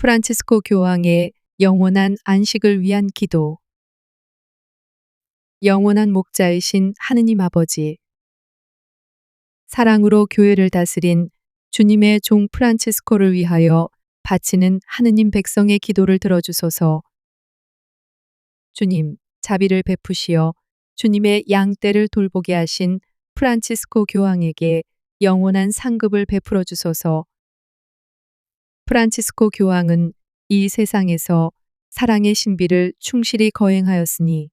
프란치스코 교황의 영원한 안식을 위한 기도. 영원한 목자이신 하느님 아버지, 사랑으로 교회를 다스린 주님의 종 프란치스코를 위하여 바치는 하느님 백성의 기도를 들어주소서. 주님, 자비를 베푸시어 주님의 양떼를 돌보게 하신 프란치스코 교황에게 영원한 상급을 베풀어 주소서. 프란치스코 교황은 이 세상에서 사랑의 신비를 충실히 거행하였으니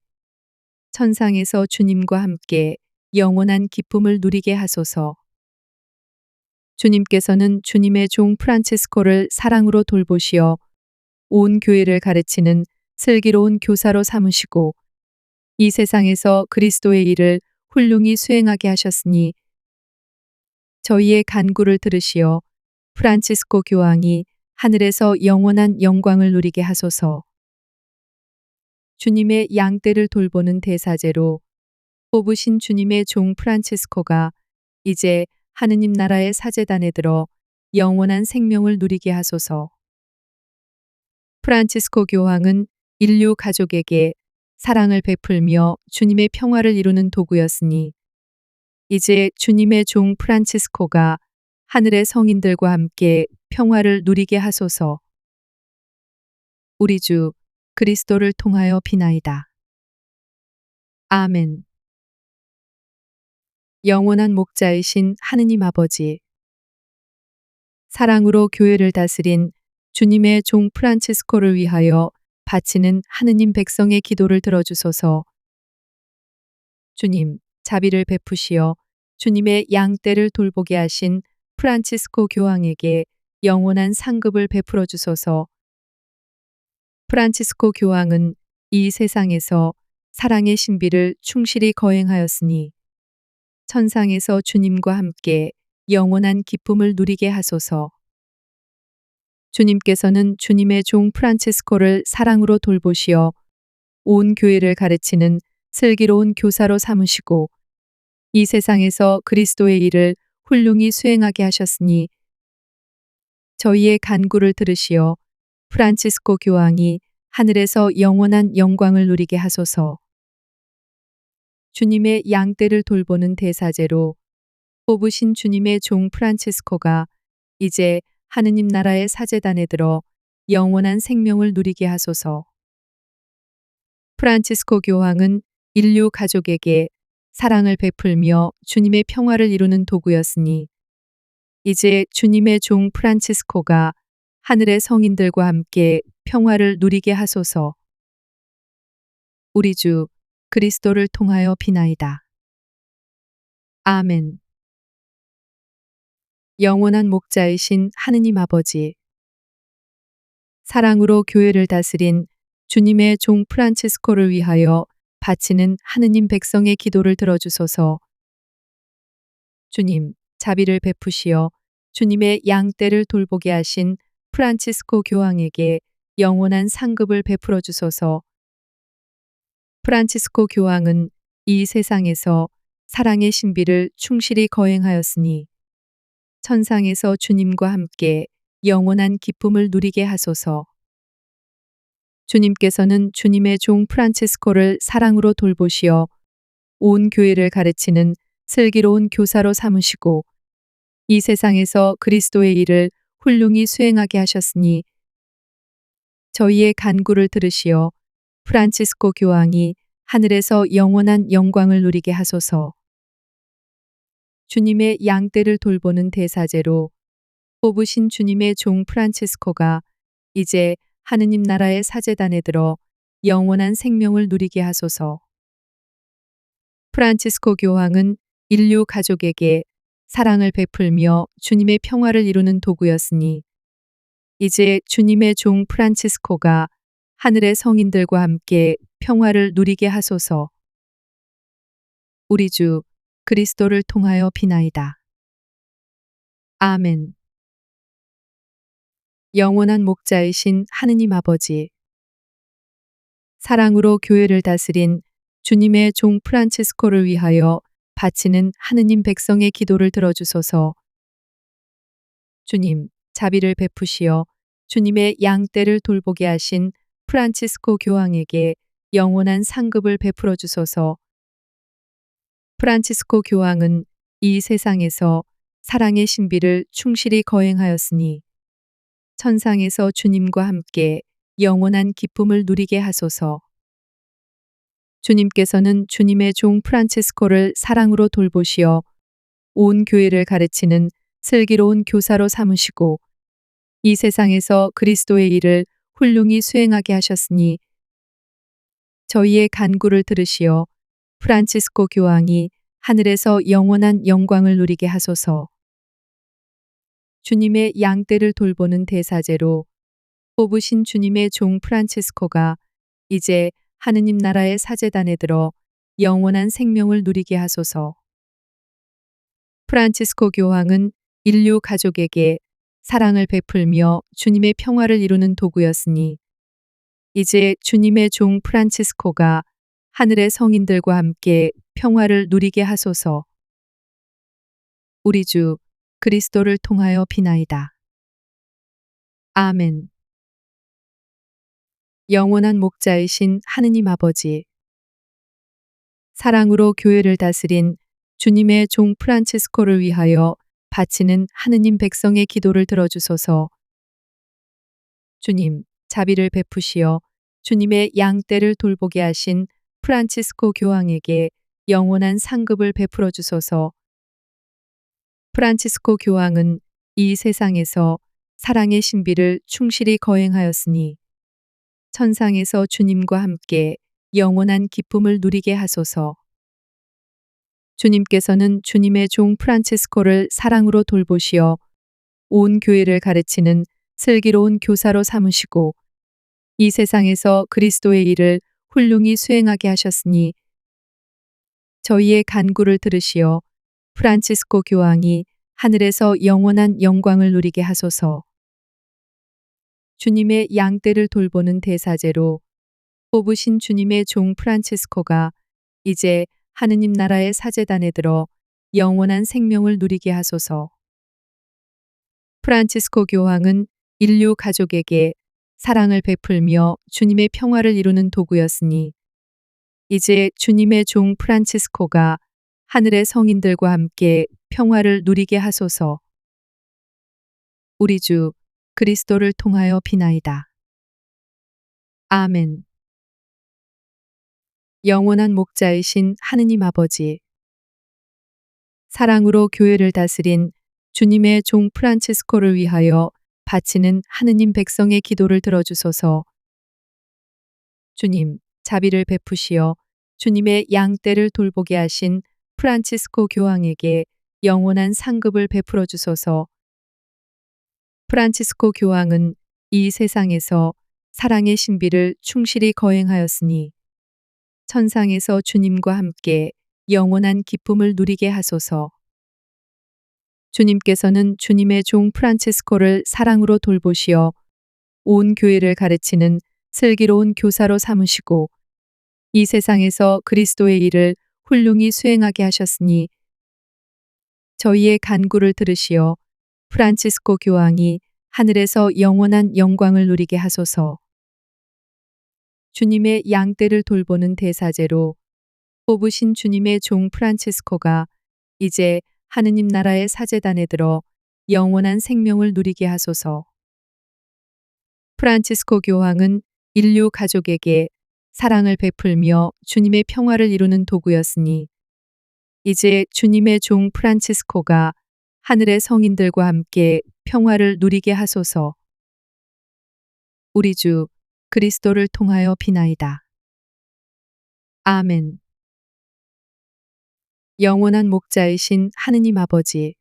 천상에서 주님과 함께 영원한 기쁨을 누리게 하소서. 주님께서는 주님의 종 프란치스코를 사랑으로 돌보시어 온 교회를 가르치는 슬기로운 교사로 삼으시고 이 세상에서 그리스도의 일을 훌륭히 수행하게 하셨으니 저희의 간구를 들으시어 프란치스코 교황이 하늘에서 영원한 영광을 누리게 하소서. 주님의 양떼를 돌보는 대사제로 뽑으신 주님의 종 프란치스코가 이제 하느님 나라의 사제단에 들어 영원한 생명을 누리게 하소서. 프란치스코 교황은 인류 가족에게 사랑을 베풀며 주님의 평화를 이루는 도구였으니 이제 주님의 종 프란치스코가 하늘의 성인들과 함께 평화를 누리게 하소서. 우리 주 그리스도를 통하여 비나이다. 아멘. 영원한 목자이신 하느님 아버지, 사랑으로 교회를 다스린 주님의 종 프란치스코를 위하여 바치는 하느님 백성의 기도를 들어주소서. 주님, 자비를 베푸시어 주님의 양떼를 돌보게 하신 프란치스코 교황에게 영원한 상급을 베풀어 주소서. 프란치스코 교황은 이 세상에서 사랑의 신비를 충실히 거행하였으니 천상에서 주님과 함께 영원한 기쁨을 누리게 하소서. 주님께서는 주님의 종 프란치스코를 사랑으로 돌보시어 온 교회를 가르치는 슬기로운 교사로 삼으시고 이 세상에서 그리스도의 일을 훌륭히 수행하게 하셨으니 저희의 간구를 들으시어 프란치스코 교황이 하늘에서 영원한 영광을 누리게 하소서. 주님의 양떼를 돌보는 대사제로 뽑으신 주님의 종 프란치스코가 이제 하느님 나라의 사제단에 들어 영원한 생명을 누리게 하소서. 프란치스코 교황은 인류 가족에게 사랑을 베풀며 주님의 평화를 이루는 도구였으니 이제 주님의 종 프란치스코가 하늘의 성인들과 함께 평화를 누리게 하소서. 우리 주 그리스도를 통하여 비나이다. 아멘. 영원한 목자이신 하느님 아버지, 사랑으로 교회를 다스린 주님의 종 프란치스코를 위하여 바치는 하느님 백성의 기도를 들어주소서. 주님, 자비를 베푸시어 주님의 양떼를 돌보게 하신 프란치스코 교황에게 영원한 상급을 베풀어 주소서. 프란치스코 교황은 이 세상에서 사랑의 신비를 충실히 거행하였으니 천상에서 주님과 함께 영원한 기쁨을 누리게 하소서. 주님께서는 주님의 종 프란치스코를 사랑으로 돌보시어 온 교회를 가르치는 슬기로운 교사로 삼으시고 이 세상에서 그리스도의 일을 훌륭히 수행하게 하셨으니 저희의 간구를 들으시어 프란치스코 교황이 하늘에서 영원한 영광을 누리게 하소서. 주님의 양떼를 돌보는 대사제로 뽑으신 주님의 종 프란치스코가 이제 하느님 나라의 사제단에 들어 영원한 생명을 누리게 하소서. 프란치스코 교황은 인류 가족에게 사랑을 베풀며 주님의 평화를 이루는 도구였으니 이제 주님의 종 프란치스코가 하늘의 성인들과 함께 평화를 누리게 하소서. 우리 주 그리스도를 통하여 비나이다. 아멘. 영원한 목자이신 하느님 아버지, 사랑으로 교회를 다스린 주님의 종 프란치스코를 위하여 바치는 하느님 백성의 기도를 들어주소서. 주님, 자비를 베푸시어 주님의 양떼를 돌보게 하신 프란치스코 교황에게 영원한 상급을 베풀어 주소서. 프란치스코 교황은 이 세상에서 사랑의 신비를 충실히 거행하였으니 천상에서 주님과 함께 영원한 기쁨을 누리게 하소서. 주님께서는 주님의 종 프란치스코를 사랑으로 돌보시어 온 교회를 가르치는 슬기로운 교사로 삼으시고 이 세상에서 그리스도의 일을 훌륭히 수행하게 하셨으니 저희의 간구를 들으시어 프란치스코 교황이 하늘에서 영원한 영광을 누리게 하소서. 주님의 양떼를 돌보는 대사제로 뽑으신 주님의 종 프란치스코가 이제 하느님 나라의 사제단에 들어 영원한 생명을 누리게 하소서. 프란치스코 교황은 인류 가족에게 사랑을 베풀며 주님의 평화를 이루는 도구였으니 이제 주님의 종 프란치스코가 하늘의 성인들과 함께 평화를 누리게 하소서. 우리 주 그리스도를 통하여 비나이다. 아멘. 영원한 목자이신 하느님 아버지, 사랑으로 교회를 다스린 주님의 종 프란치스코를 위하여 바치는 하느님 백성의 기도를 들어주소서. 주님, 자비를 베푸시어 주님의 양떼를 돌보게 하신 프란치스코 교황에게 영원한 상급을 베풀어 주소서. 프란치스코 교황은 이 세상에서 사랑의 신비를 충실히 거행하였으니 천상에서 주님과 함께 영원한 기쁨을 누리게 하소서. 주님께서는 주님의 종 프란치스코를 사랑으로 돌보시어 온 교회를 가르치는 슬기로운 교사로 삼으시고 이 세상에서 그리스도의 일을 훌륭히 수행하게 하셨으니 저희의 간구를 들으시어 프란치스코 교황이 하늘에서 영원한 영광을 누리게 하소서. 주님의 양떼를 돌보는 대사제로 뽑으신 주님의 종 프란치스코가 이제 하느님 나라의 사제단에 들어 영원한 생명을 누리게 하소서. 프란치스코 교황은 인류 가족에게 사랑을 베풀며 주님의 평화를 이루는 도구였으니 이제 주님의 종 프란치스코가 하늘의 성인들과 함께 평화를 누리게 하소서. 우리 주 그리스도를 통하여 비나이다. 아멘. 영원한 목자이신 하느님 아버지, 사랑으로 교회를 다스린 주님의 종 프란치스코를 위하여 바치는 하느님 백성의 기도를 들어주소서. 주님, 자비를 베푸시어 주님의 양떼를 돌보게 하신 프란치스코 교황에게 영원한 상급을 베풀어 주소서. 프란치스코 교황은 이 세상에서 사랑의 신비를 충실히 거행하였으니 천상에서 주님과 함께 영원한 기쁨을 누리게 하소서. 주님께서는 주님의 종 프란치스코를 사랑으로 돌보시어 온 교회를 가르치는 슬기로운 교사로 삼으시고 이 세상에서 그리스도의 일을 훌륭히 수행하게 하셨으니 저희의 간구를 들으시어 프란치스코 교황이 하늘에서 영원한 영광을 누리게 하소서. 주님의 양떼를 돌보는 대사제로 뽑으신 주님의 종 프란치스코가 이제 하느님 나라의 사제단에 들어 영원한 생명을 누리게 하소서. 프란치스코 교황은 인류 가족에게 사랑을 베풀며 주님의 평화를 이루는 도구였으니 이제 주님의 종 프란치스코가 하늘의 성인들과 함께 평화를 누리게 하소서. 우리 주 그리스도를 통하여 비나이다. 아멘. 영원한 목자이신 하느님 아버지,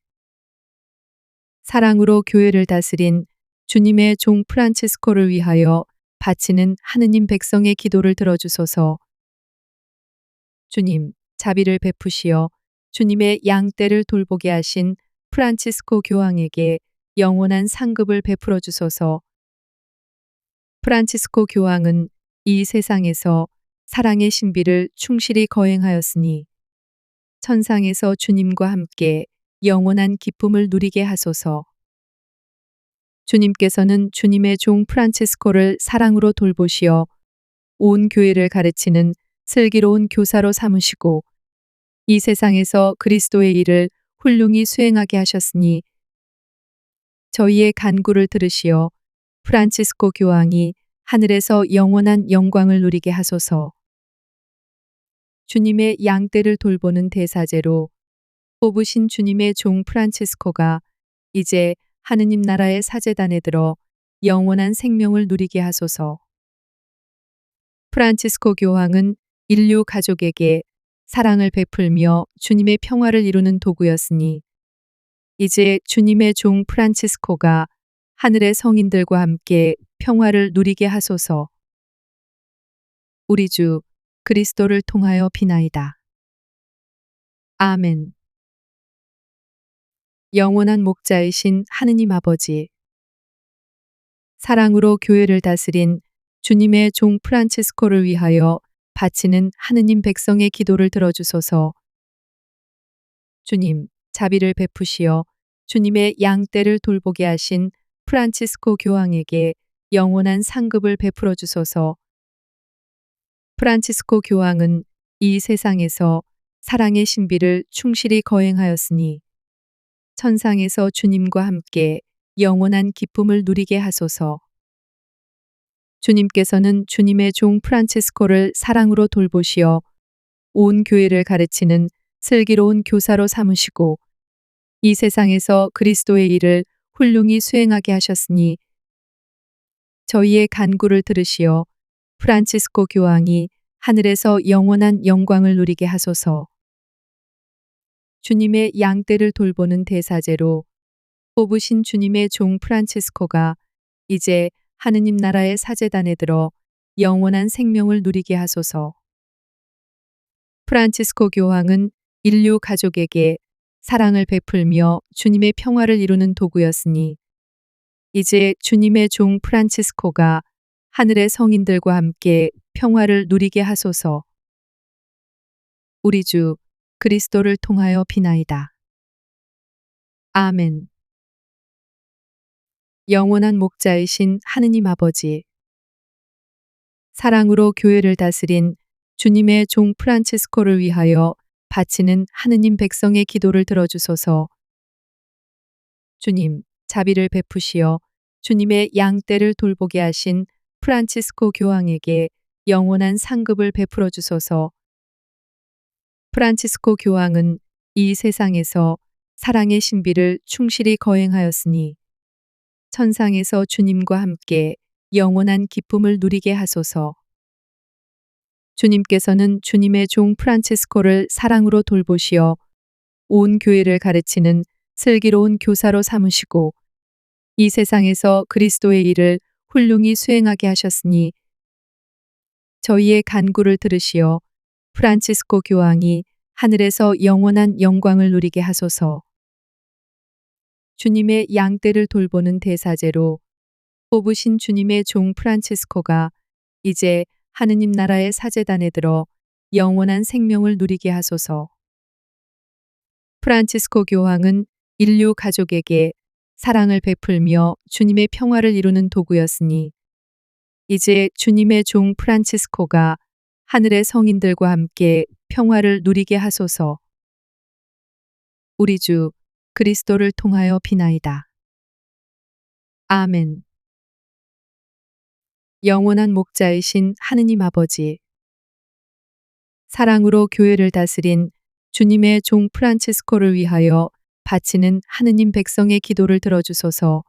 사랑으로 교회를 다스린 주님의 종 프란치스코를 위하여 바치는 하느님 백성의 기도를 들어주소서. 주님, 자비를 베푸시어 주님의 양떼를 돌보게 하신 프란치스코 교황에게 영원한 상급을 베풀어 주소서. 프란치스코 교황은 이 세상에서 사랑의 신비를 충실히 거행하였으니 천상에서 주님과 함께 영원한 기쁨을 누리게 하소서. 주님께서는 주님의 종 프란치스코를 사랑으로 돌보시어 온 교회를 가르치는 슬기로운 교사로 삼으시고 이 세상에서 그리스도의 일을 훌륭히 수행하게 하셨으니 저희의 간구를 들으시어 프란치스코 교황이 하늘에서 영원한 영광을 누리게 하소서. 주님의 양떼를 돌보는 대사제로 뽑으신 주님의 종 프란치스코가 이제 하느님 나라의 사제단에 들어 영원한 생명을 누리게 하소서. 프란치스코 교황은 인류 가족에게 사랑을 베풀며 주님의 평화를 이루는 도구였으니 이제 주님의 종 프란치스코가 하늘의 성인들과 함께 평화를 누리게 하소서. 우리 주 그리스도를 통하여 비나이다. 아멘. 영원한 목자이신 하느님 아버지, 사랑으로 교회를 다스린 주님의 종 프란치스코를 위하여 바치는 하느님 백성의 기도를 들어주소서. 주님, 자비를 베푸시어 주님의 양떼를 돌보게 하신 프란치스코 교황에게 영원한 상급을 베풀어 주소서. 프란치스코 교황은 이 세상에서 사랑의 신비를 충실히 거행하였으니 천상에서 주님과 함께 영원한 기쁨을 누리게 하소서. 주님께서는 주님의 종 프란치스코를 사랑으로 돌보시어 온 교회를 가르치는 슬기로운 교사로 삼으시고 이 세상에서 그리스도의 일을 훌륭히 수행하게 하셨으니 저희의 간구를 들으시어 프란치스코 교황이 하늘에서 영원한 영광을 누리게 하소서. 주님의 양떼를 돌보는 대사제로 뽑으신 주님의 종 프란치스코가 이제 하느님 나라의 사제단에 들어 영원한 생명을 누리게 하소서. 프란치스코 교황은 인류 가족에게 사랑을 베풀며 주님의 평화를 이루는 도구였으니 이제 주님의 종 프란치스코가 하늘의 성인들과 함께 평화를 누리게 하소서. 우리 주 그리스도를 통하여 비나이다. 아멘. 영원한 목자이신 하느님 아버지, 사랑으로 교회를 다스린 주님의 종 프란치스코를 위하여 바치는 하느님 백성의 기도를 들어주소서. 주님, 자비를 베푸시어 주님의 양떼를 돌보게 하신 프란치스코 교황에게 영원한 상급을 베풀어 주소서. 프란치스코 교황은 이 세상에서 사랑의 신비를 충실히 거행하였으니 천상에서 주님과 함께 영원한 기쁨을 누리게 하소서. 주님께서는 주님의 종 프란치스코를 사랑으로 돌보시어 온 교회를 가르치는 슬기로운 교사로 삼으시고 이 세상에서 그리스도의 일을 훌륭히 수행하게 하셨으니 저희의 간구를 들으시어 프란치스코 교황이 하늘에서 영원한 영광을 누리게 하소서. 주님의 양떼를 돌보는 대사제로 뽑으신 주님의 종 프란치스코가 이제 하느님 나라의 사제단에 들어 영원한 생명을 누리게 하소서. 프란치스코 교황은 인류 가족에게 사랑을 베풀며 주님의 평화를 이루는 도구였으니 이제 주님의 종 프란치스코가 하늘의 성인들과 함께 평화를 누리게 하소서. 우리 주 그리스도를 통하여 비나이다. 아멘. 영원한 목자이신 하느님 아버지, 사랑으로 교회를 다스린 주님의 종 프란치스코를 위하여 바치는 하느님 백성의 기도를 들어주소서.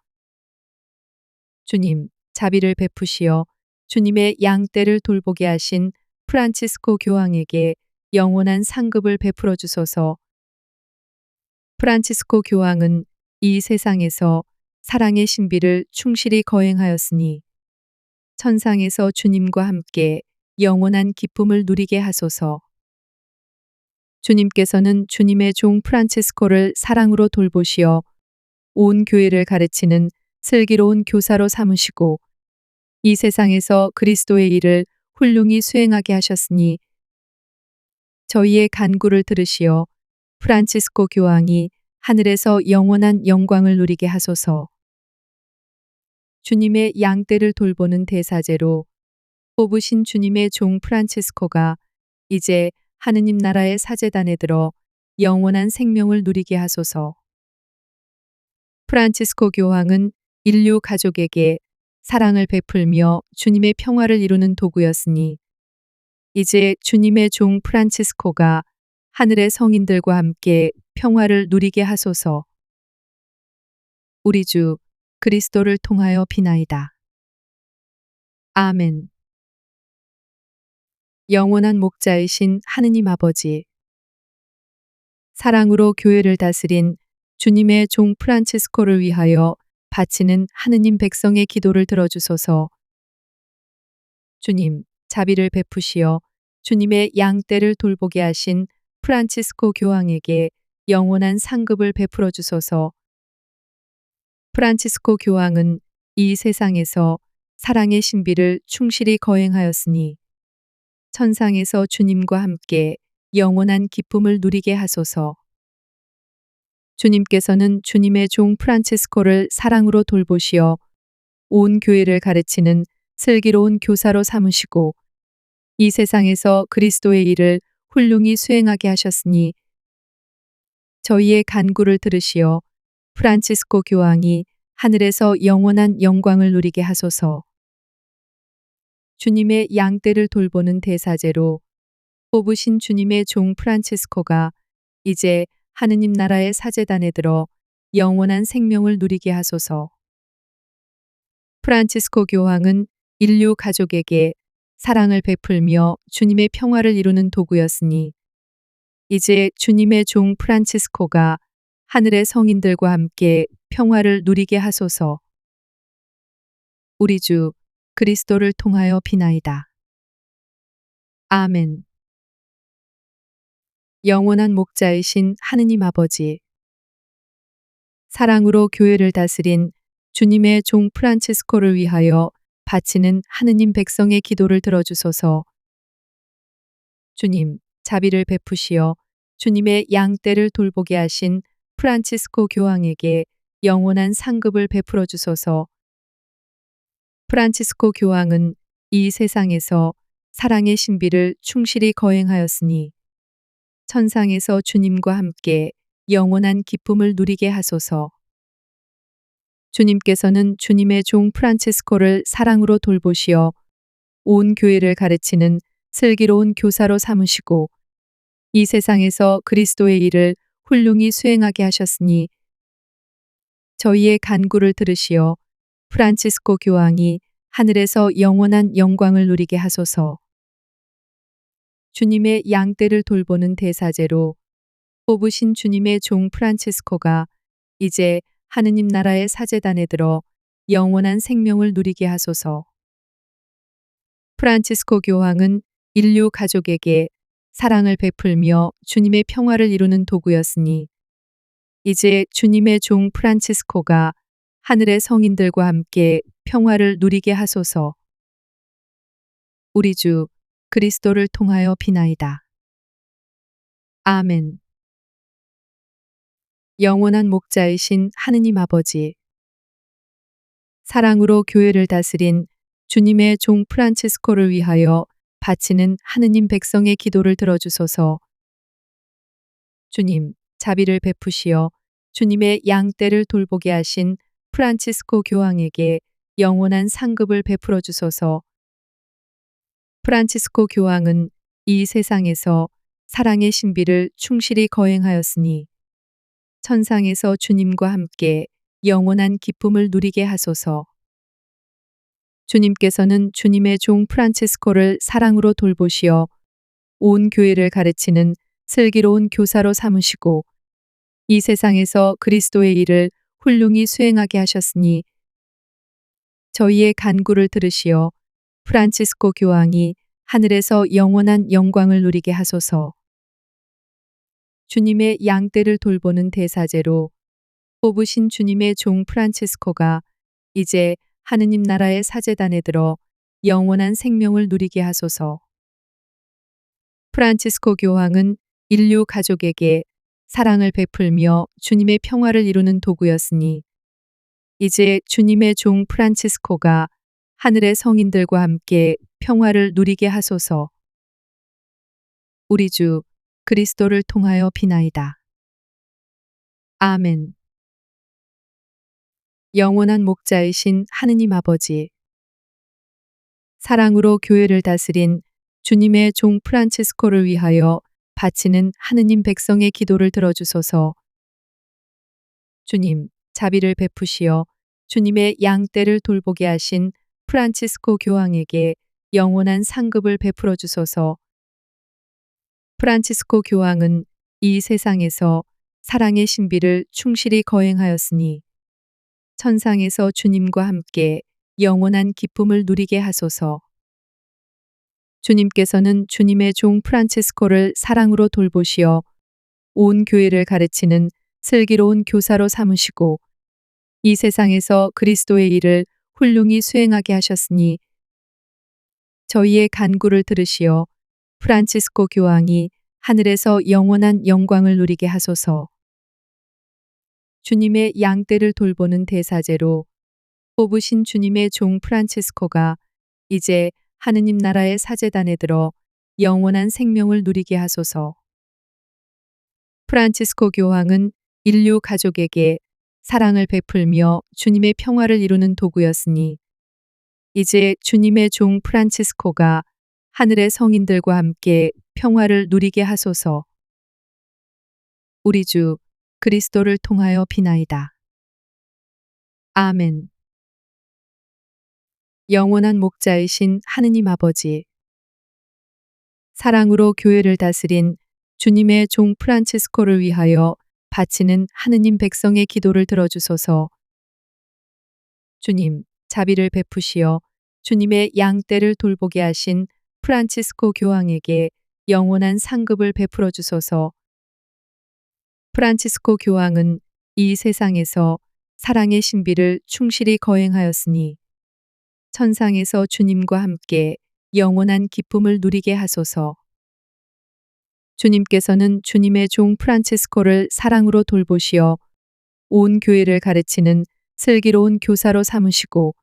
주님, 자비를 베푸시어 주님의 양떼를 돌보게 하신 프란치스코 교황에게 영원한 상급을 베풀어 주소서. 프란치스코 교황은 이 세상에서 사랑의 신비를 충실히 거행하였으니 천상에서 주님과 함께 영원한 기쁨을 누리게 하소서. 주님께서는 주님의 종 프란치스코를 사랑으로 돌보시어 온 교회를 가르치는 슬기로운 교사로 삼으시고 이 세상에서 그리스도의 일을 훌륭히 수행하게 하셨으니 저희의 간구를 들으시어 프란치스코 교황이 하늘에서 영원한 영광을 누리게 하소서. 주님의 양떼를 돌보는 대사제로 뽑으신 주님의 종 프란치스코가 이제 하느님 나라의 사제단에 들어 영원한 생명을 누리게 하소서. 프란치스코 교황은 인류 가족에게 사랑을 베풀며 주님의 평화를 이루는 도구였으니 이제 주님의 종 프란치스코가 하늘의 성인들과 함께 평화를 누리게 하소서. 우리 주 그리스도를 통하여 비나이다. 아멘. 영원한 목자이신 하느님 아버지, 사랑으로 교회를 다스린 주님의 종 프란치스코를 위하여 바치는 하느님 백성의 기도를 들어주소서. 주님, 자비를 베푸시어 주님의 양떼를 돌보게 하신 프란치스코 교황에게 영원한 상급을 베풀어 주소서. 프란치스코 교황은 이 세상에서 사랑의 신비를 충실히 거행하였으니 천상에서 주님과 함께 영원한 기쁨을 누리게 하소서. 주님께서는 주님의 종 프란치스코를 사랑으로 돌보시어 온 교회를 가르치는 슬기로운 교사로 삼으시고 이 세상에서 그리스도의 일을 훌륭히 수행하게 하셨으니 저희의 간구를 들으시어 프란치스코 교황이 하늘에서 영원한 영광을 누리게 하소서. 주님의 양떼를 돌보는 대사제로 뽑으신 주님의 종 프란치스코가 이제 하느님 나라의 사제단에 들어 영원한 생명을 누리게 하소서. 프란치스코 교황은 인류 가족에게 사랑을 베풀며 주님의 평화를 이루는 도구였으니 이제 주님의 종 프란치스코가 하늘의 성인들과 함께 평화를 누리게 하소서. 우리 주 그리스도를 통하여 비나이다. 아멘. 영원한 목자이신 하느님 아버지, 사랑으로 교회를 다스린 주님의 종 프란치스코를 위하여 바치는 하느님 백성의 기도를 들어주소서. 주님, 자비를 베푸시어 주님의 양떼를 돌보게 하신 프란치스코 교황에게 영원한 상급을 베풀어 주소서. 프란치스코 교황은 이 세상에서 사랑의 신비를 충실히 거행하였으니 천상에서 주님과 함께 영원한 기쁨을 누리게 하소서. 주님께서는 주님의 종 프란치스코를 사랑으로 돌보시어 온 교회를 가르치는 슬기로운 교사로 삼으시고 이 세상에서 그리스도의 일을 훌륭히 수행하게 하셨으니 저희의 간구를 들으시어 프란치스코 교황이 하늘에서 영원한 영광을 누리게 하소서. 주님의 양떼를 돌보는 대사제로 뽑으신 주님의 종 프란치스코가 이제 하느님 나라의 사제단에 들어 영원한 생명을 누리게 하소서. 프란치스코 교황은 인류 가족에게 사랑을 베풀며 주님의 평화를 이루는 도구였으니 이제 주님의 종 프란치스코가 하늘의 성인들과 함께 평화를 누리게 하소서. 우리 주 그리스도를 통하여 비나이다. 아멘. 영원한 목자이신 하느님 아버지, 사랑으로 교회를 다스린 주님의 종 프란치스코를 위하여 바치는 하느님 백성의 기도를 들어주소서. 주님, 자비를 베푸시어 주님의 양떼를 돌보게 하신 프란치스코 교황에게 영원한 상급을 베풀어 주소서. 프란치스코 교황은 이 세상에서 사랑의 신비를 충실히 거행하였으니 천상에서 주님과 함께 영원한 기쁨을 누리게 하소서. 주님께서는 주님의 종 프란치스코를 사랑으로 돌보시어 온 교회를 가르치는 슬기로운 교사로 삼으시고 이 세상에서 그리스도의 일을 훌륭히 수행하게 하셨으니 저희의 간구를 들으시어 프란치스코 교황이 하늘에서 영원한 영광을 누리게 하소서. 주님의 양떼를 돌보는 대사제로 뽑으신 주님의 종 프란치스코가 이제 하느님 나라의 사제단에 들어 영원한 생명을 누리게 하소서. 프란치스코 교황은 인류 가족에게 사랑을 베풀며 주님의 평화를 이루는 도구였으니 이제 주님의 종 프란치스코가 하늘의 성인들과 함께 평화를 누리게 하소서. 우리 주 그리스도를 통하여 비나이다. 아멘. 영원한 목자이신 하느님 아버지, 사랑으로 교회를 다스린 주님의 종 프란치스코를 위하여 바치는 하느님 백성의 기도를 들어주소서. 주님, 자비를 베푸시어 주님의 양떼를 돌보게 하신 프란치스코 교황에게 영원한 상급을 베풀어 주소서. 프란치스코 교황은 이 세상에서 사랑의 신비를 충실히 거행하였으니 천상에서 주님과 함께 영원한 기쁨을 누리게 하소서. 주님께서는 주님의 종 프란치스코를 사랑으로 돌보시어 온 교회를 가르치는 슬기로운 교사로 삼으시고 이 세상에서 그리스도의 일을 훌륭히 수행하게 하셨으니 저희의 간구를 들으시어 프란치스코 교황이 하늘에서 영원한 영광을 누리게 하소서. 주님의 양떼를 돌보는 대사제로 뽑으신 주님의 종 프란치스코가 이제 하느님 나라의 사제단에 들어 영원한 생명을 누리게 하소서. 프란치스코 교황은 인류 가족에게 사랑을 베풀며 주님의 평화를 이루는 도구였으니 이제 주님의 종 프란치스코가 하늘의 성인들과 함께 평화를 누리게 하소서. 우리 주 그리스도를 통하여 비나이다. 아멘. 영원한 목자이신 하느님 아버지, 사랑으로 교회를 다스린 주님의 종 프란치스코를 위하여 바치는 하느님 백성의 기도를 들어주소서. 주님, 자비를 베푸시어 주님의 양떼를 돌보게 하신 프란치스코 교황에게 영원한 상급을 베풀어 주소서. 프란치스코 교황은 이 세상에서 사랑의 신비를 충실히 거행하였으니 천상에서 주님과 함께 영원한 기쁨을 누리게 하소서. 주님께서는 주님의 종 프란치스코를 사랑으로 돌보시어 온 교회를 가르치는 슬기로운 교사로 삼으시고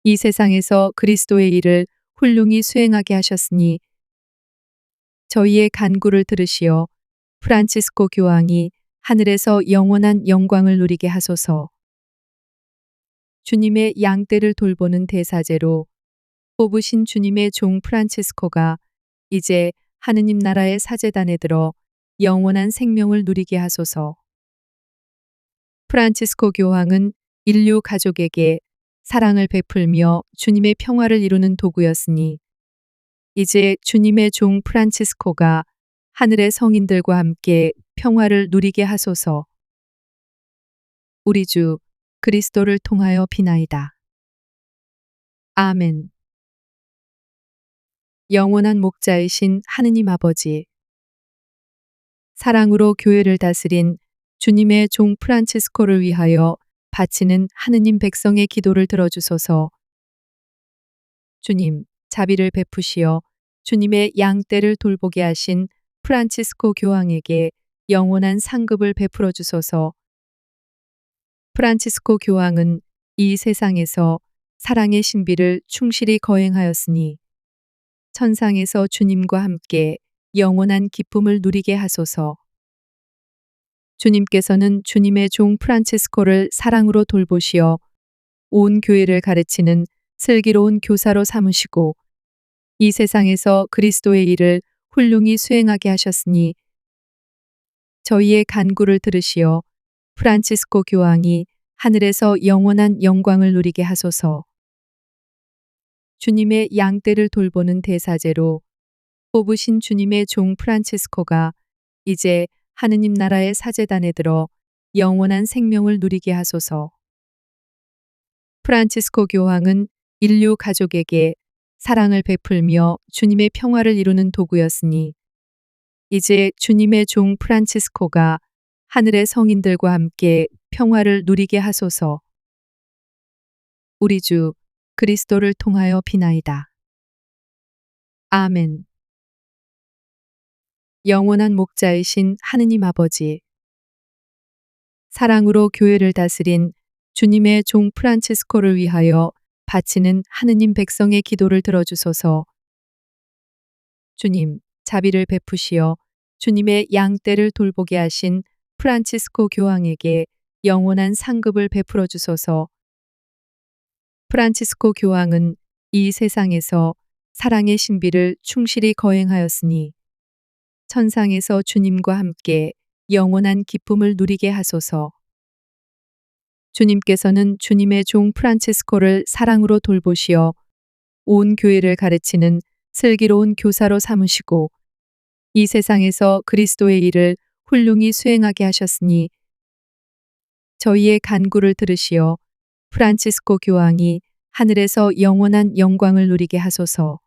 이 세상에서 그리스도의 일을 훌륭히 수행하게 하셨으니 저희의 간구를 들으시어 프란치스코 교황이 하늘에서 영원한 영광을 누리게 하소서. 주님의 양떼를 돌보는 대사제로 뽑으신 주님의 종 프란치스코가 이제 하느님 나라의 사제단에 들어 영원한 생명을 누리게 하소서. 프란치스코 교황은 인류 가족에게 사랑을 베풀며 주님의 평화를 이루는 도구였으니 이제 주님의 종 프란치스코가 하늘의 성인들과 함께 평화를 누리게 하소서. 우리 주 그리스도를 통하여 비나이다. 아멘. 영원한 목자이신 하느님 아버지, 사랑으로 교회를 다스린 주님의 종 프란치스코를 위하여 바치는 하느님 백성의 기도를 들어주소서. 주님, 자비를 베푸시어 주님의 양떼를 돌보게 하신 프란치스코 교황에게 영원한 상급을 베풀어 주소서. 프란치스코 교황은 이 세상에서 사랑의 신비를 충실히 거행하였으니 천상에서 주님과 함께 영원한 기쁨을 누리게 하소서. 주님께서는 주님의 종 프란치스코를 사랑으로 돌보시어 온 교회를 가르치는 슬기로운 교사로 삼으시고 이 세상에서 그리스도의 일을 훌륭히 수행하게 하셨으니 저희의 간구를 들으시어 프란치스코 교황이 하늘에서 영원한 영광을 누리게 하소서. 주님의 양떼를 돌보는 대사제로 뽑으신 주님의 종 프란치스코가 이제 하느님 나라의 사제단에 들어 영원한 생명을 누리게 하소서. 프란치스코 교황은 인류 가족에게 사랑을 베풀며 주님의 평화를 이루는 도구였으니 이제 주님의 종 프란치스코가 하늘의 성인들과 함께 평화를 누리게 하소서. 우리 주 그리스도를 통하여 비나이다. 아멘. 영원한 목자이신 하느님 아버지, 사랑으로 교회를 다스린 주님의 종 프란치스코를 위하여 바치는 하느님 백성의 기도를 들어주소서. 주님, 자비를 베푸시어 주님의 양떼를 돌보게 하신 프란치스코 교황에게 영원한 상급을 베풀어 주소서. 프란치스코 교황은 이 세상에서 사랑의 신비를 충실히 거행하였으니 천상에서 주님과 함께 영원한 기쁨을 누리게 하소서. 주님께서는 주님의 종 프란치스코를 사랑으로 돌보시어 온 교회를 가르치는 슬기로운 교사로 삼으시고 이 세상에서 그리스도의 일을 훌륭히 수행하게 하셨으니 저희의 간구를 들으시어 프란치스코 교황이 하늘에서 영원한 영광을 누리게 하소서.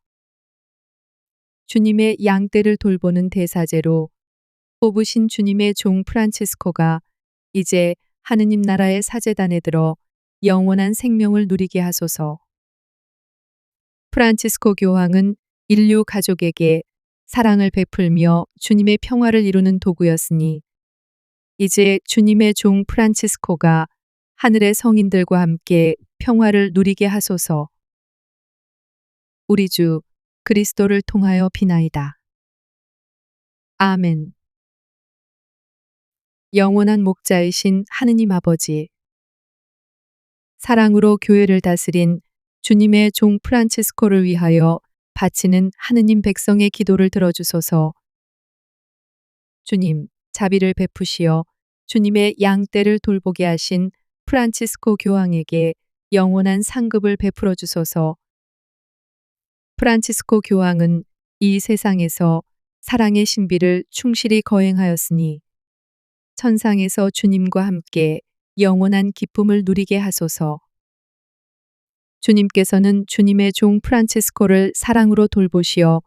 주님의 양떼를 돌보는 대사제로 뽑으신 주님의 종 프란치스코가 이제 하느님 나라의 사제단에 들어 영원한 생명을 누리게 하소서. 프란치스코 교황은 인류 가족에게 사랑을 베풀며 주님의 평화를 이루는 도구였으니 이제 주님의 종 프란치스코가 하늘의 성인들과 함께 평화를 누리게 하소서. 우리 주 그리스도를 통하여 비나이다. 아멘. 영원한 목자이신 하느님 아버지, 사랑으로 교회를 다스린 주님의 종 프란치스코를 위하여 바치는 하느님 백성의 기도를 들어주소서. 주님, 자비를 베푸시어 주님의 양떼를 돌보게 하신 프란치스코 교황에게 영원한 상급을 베풀어 주소서. 프란치스코 교황은 이 세상에서 사랑의 신비를 충실히 거행하였으니 천상에서 주님과 함께 영원한 기쁨을 누리게 하소서. 주님께서는 주님의 종 프란치스코를 사랑으로 돌보시어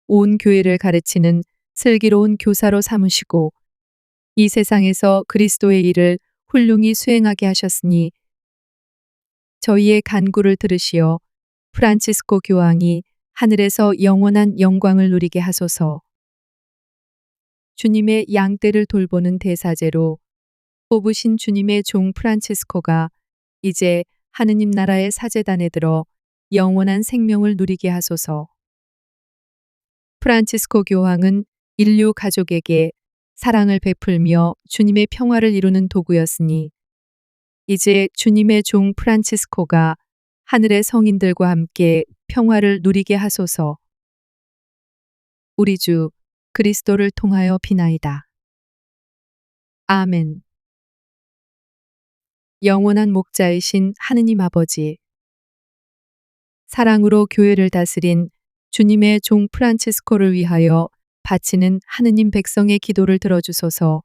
온 교회를 가르치는 슬기로운 교사로 삼으시고 이 세상에서 그리스도의 일을 훌륭히 수행하게 하셨으니 저희의 간구를 들으시어 프란치스코 교황이 하늘에서 영원한 영광을 누리게 하소서. 주님의 양떼를 돌보는 대사제로 뽑으신 주님의 종 프란치스코가 이제 하느님 나라의 사제단에 들어 영원한 생명을 누리게 하소서. 프란치스코 교황은 인류 가족에게 사랑을 베풀며 주님의 평화를 이루는 도구였으니 이제 주님의 종 프란치스코가 하늘의 성인들과 함께 평화를 누리게 하소서. 우리 주 그리스도를 통하여 비나이다. 아멘. 영원한 목자이신 하느님 아버지, 사랑으로 교회를 다스린 주님의 종 프란치스코를 위하여 바치는 하느님 백성의 기도를 들어주소서.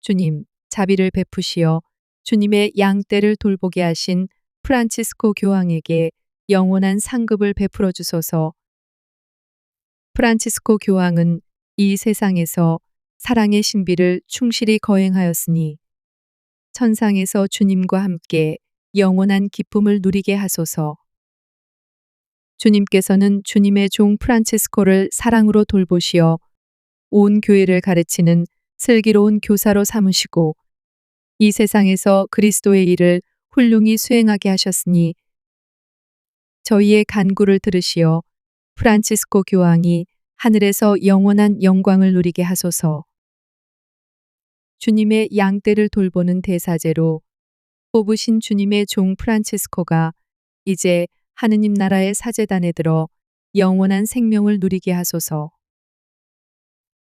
주님, 자비를 베푸시어 주님의 양떼를 돌보게 하신 프란치스코 교황에게 영원한 상급을 베풀어 주소서. 프란치스코 교황은 이 세상에서 사랑의 신비를 충실히 거행하였으니 천상에서 주님과 함께 영원한 기쁨을 누리게 하소서. 주님께서는 주님의 종 프란치스코를 사랑으로 돌보시어 온 교회를 가르치는 슬기로운 교사로 삼으시고 이 세상에서 그리스도의 일을 훌륭히 수행하게 하셨으니 저희의 간구를 들으시어 프란치스코 교황이 하늘에서 영원한 영광을 누리게 하소서. 주님의 양떼를 돌보는 대사제로 뽑으신 주님의 종 프란치스코가 이제 하느님 나라의 사제단에 들어 영원한 생명을 누리게 하소서.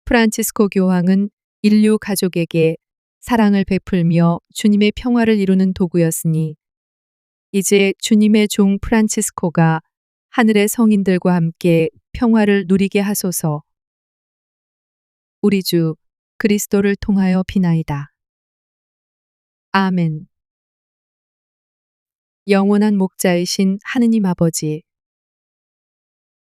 프란치스코 교황은 인류 가족에게 사랑을 베풀며 주님의 평화를 이루는 도구였으니 이제 주님의 종 프란치스코가 하늘의 성인들과 함께 평화를 누리게 하소서. 우리 주 그리스도를 통하여 비나이다. 아멘. 영원한 목자이신 하느님 아버지,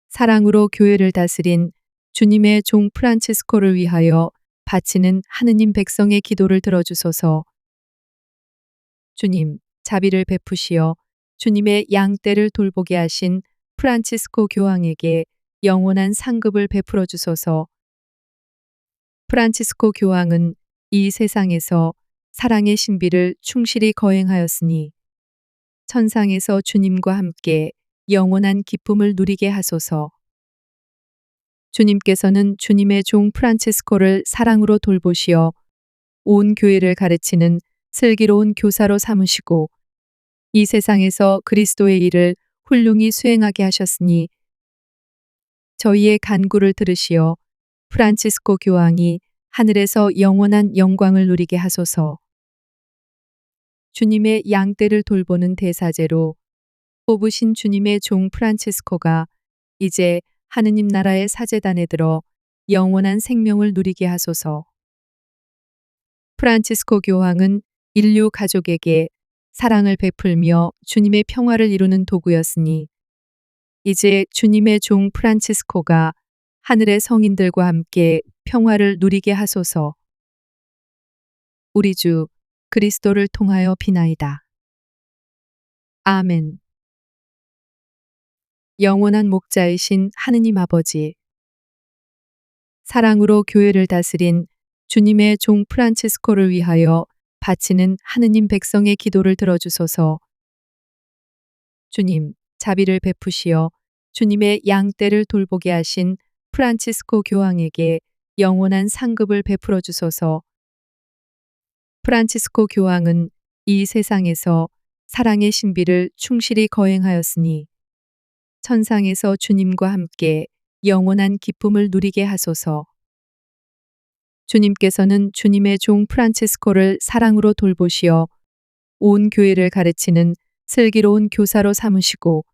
사랑으로 교회를 다스린 주님의 종 프란치스코를 위하여 바치는 하느님 백성의 기도를 들어주소서. 주님, 자비를 베푸시어 주님의 양떼를 돌보게 하신 프란치스코 교황에게 영원한 상급을 베풀어 주소서. 프란치스코 교황은 이 세상에서 사랑의 신비를 충실히 거행하였으니 천상에서 주님과 함께 영원한 기쁨을 누리게 하소서. 주님께서는 주님의 종 프란치스코를 사랑으로 돌보시어 온 교회를 가르치는 슬기로운 교사로 삼으시고 이 세상에서 그리스도의 일을 훌륭히 수행하게 하셨으니 저희의 간구를 들으시어 프란치스코 교황이 하늘에서 영원한 영광을 누리게 하소서. 주님의 양떼를 돌보는 대사제로 뽑으신 주님의 종 프란치스코가 이제 하느님 나라의 사제단에 들어 영원한 생명을 누리게 하소서. 프란치스코 교황은 인류 가족에게 사랑을 베풀며 주님의 평화를 이루는 도구였으니 이제 주님의 종 프란치스코가 하늘의 성인들과 함께 평화를 누리게 하소서. 우리 주 그리스도를 통하여 비나이다. 아멘. 영원한 목자이신 하느님 아버지, 사랑으로 교회를 다스린 주님의 종 프란치스코를 위하여 바치는 하느님 백성의 기도를 들어주소서. 주님, 자비를 베푸시어 주님의 양떼를 돌보게 하신 프란치스코 교황에게 영원한 상급을 베풀어 주소서. 프란치스코 교황은 이 세상에서 사랑의 신비를 충실히 거행하였으니 천상에서 주님과 함께 영원한 기쁨을 누리게 하소서. 주님께서는 주님의 종 프란치스코를 사랑으로 돌보시어 온 교회를 가르치는 슬기로운 교사로 삼으시고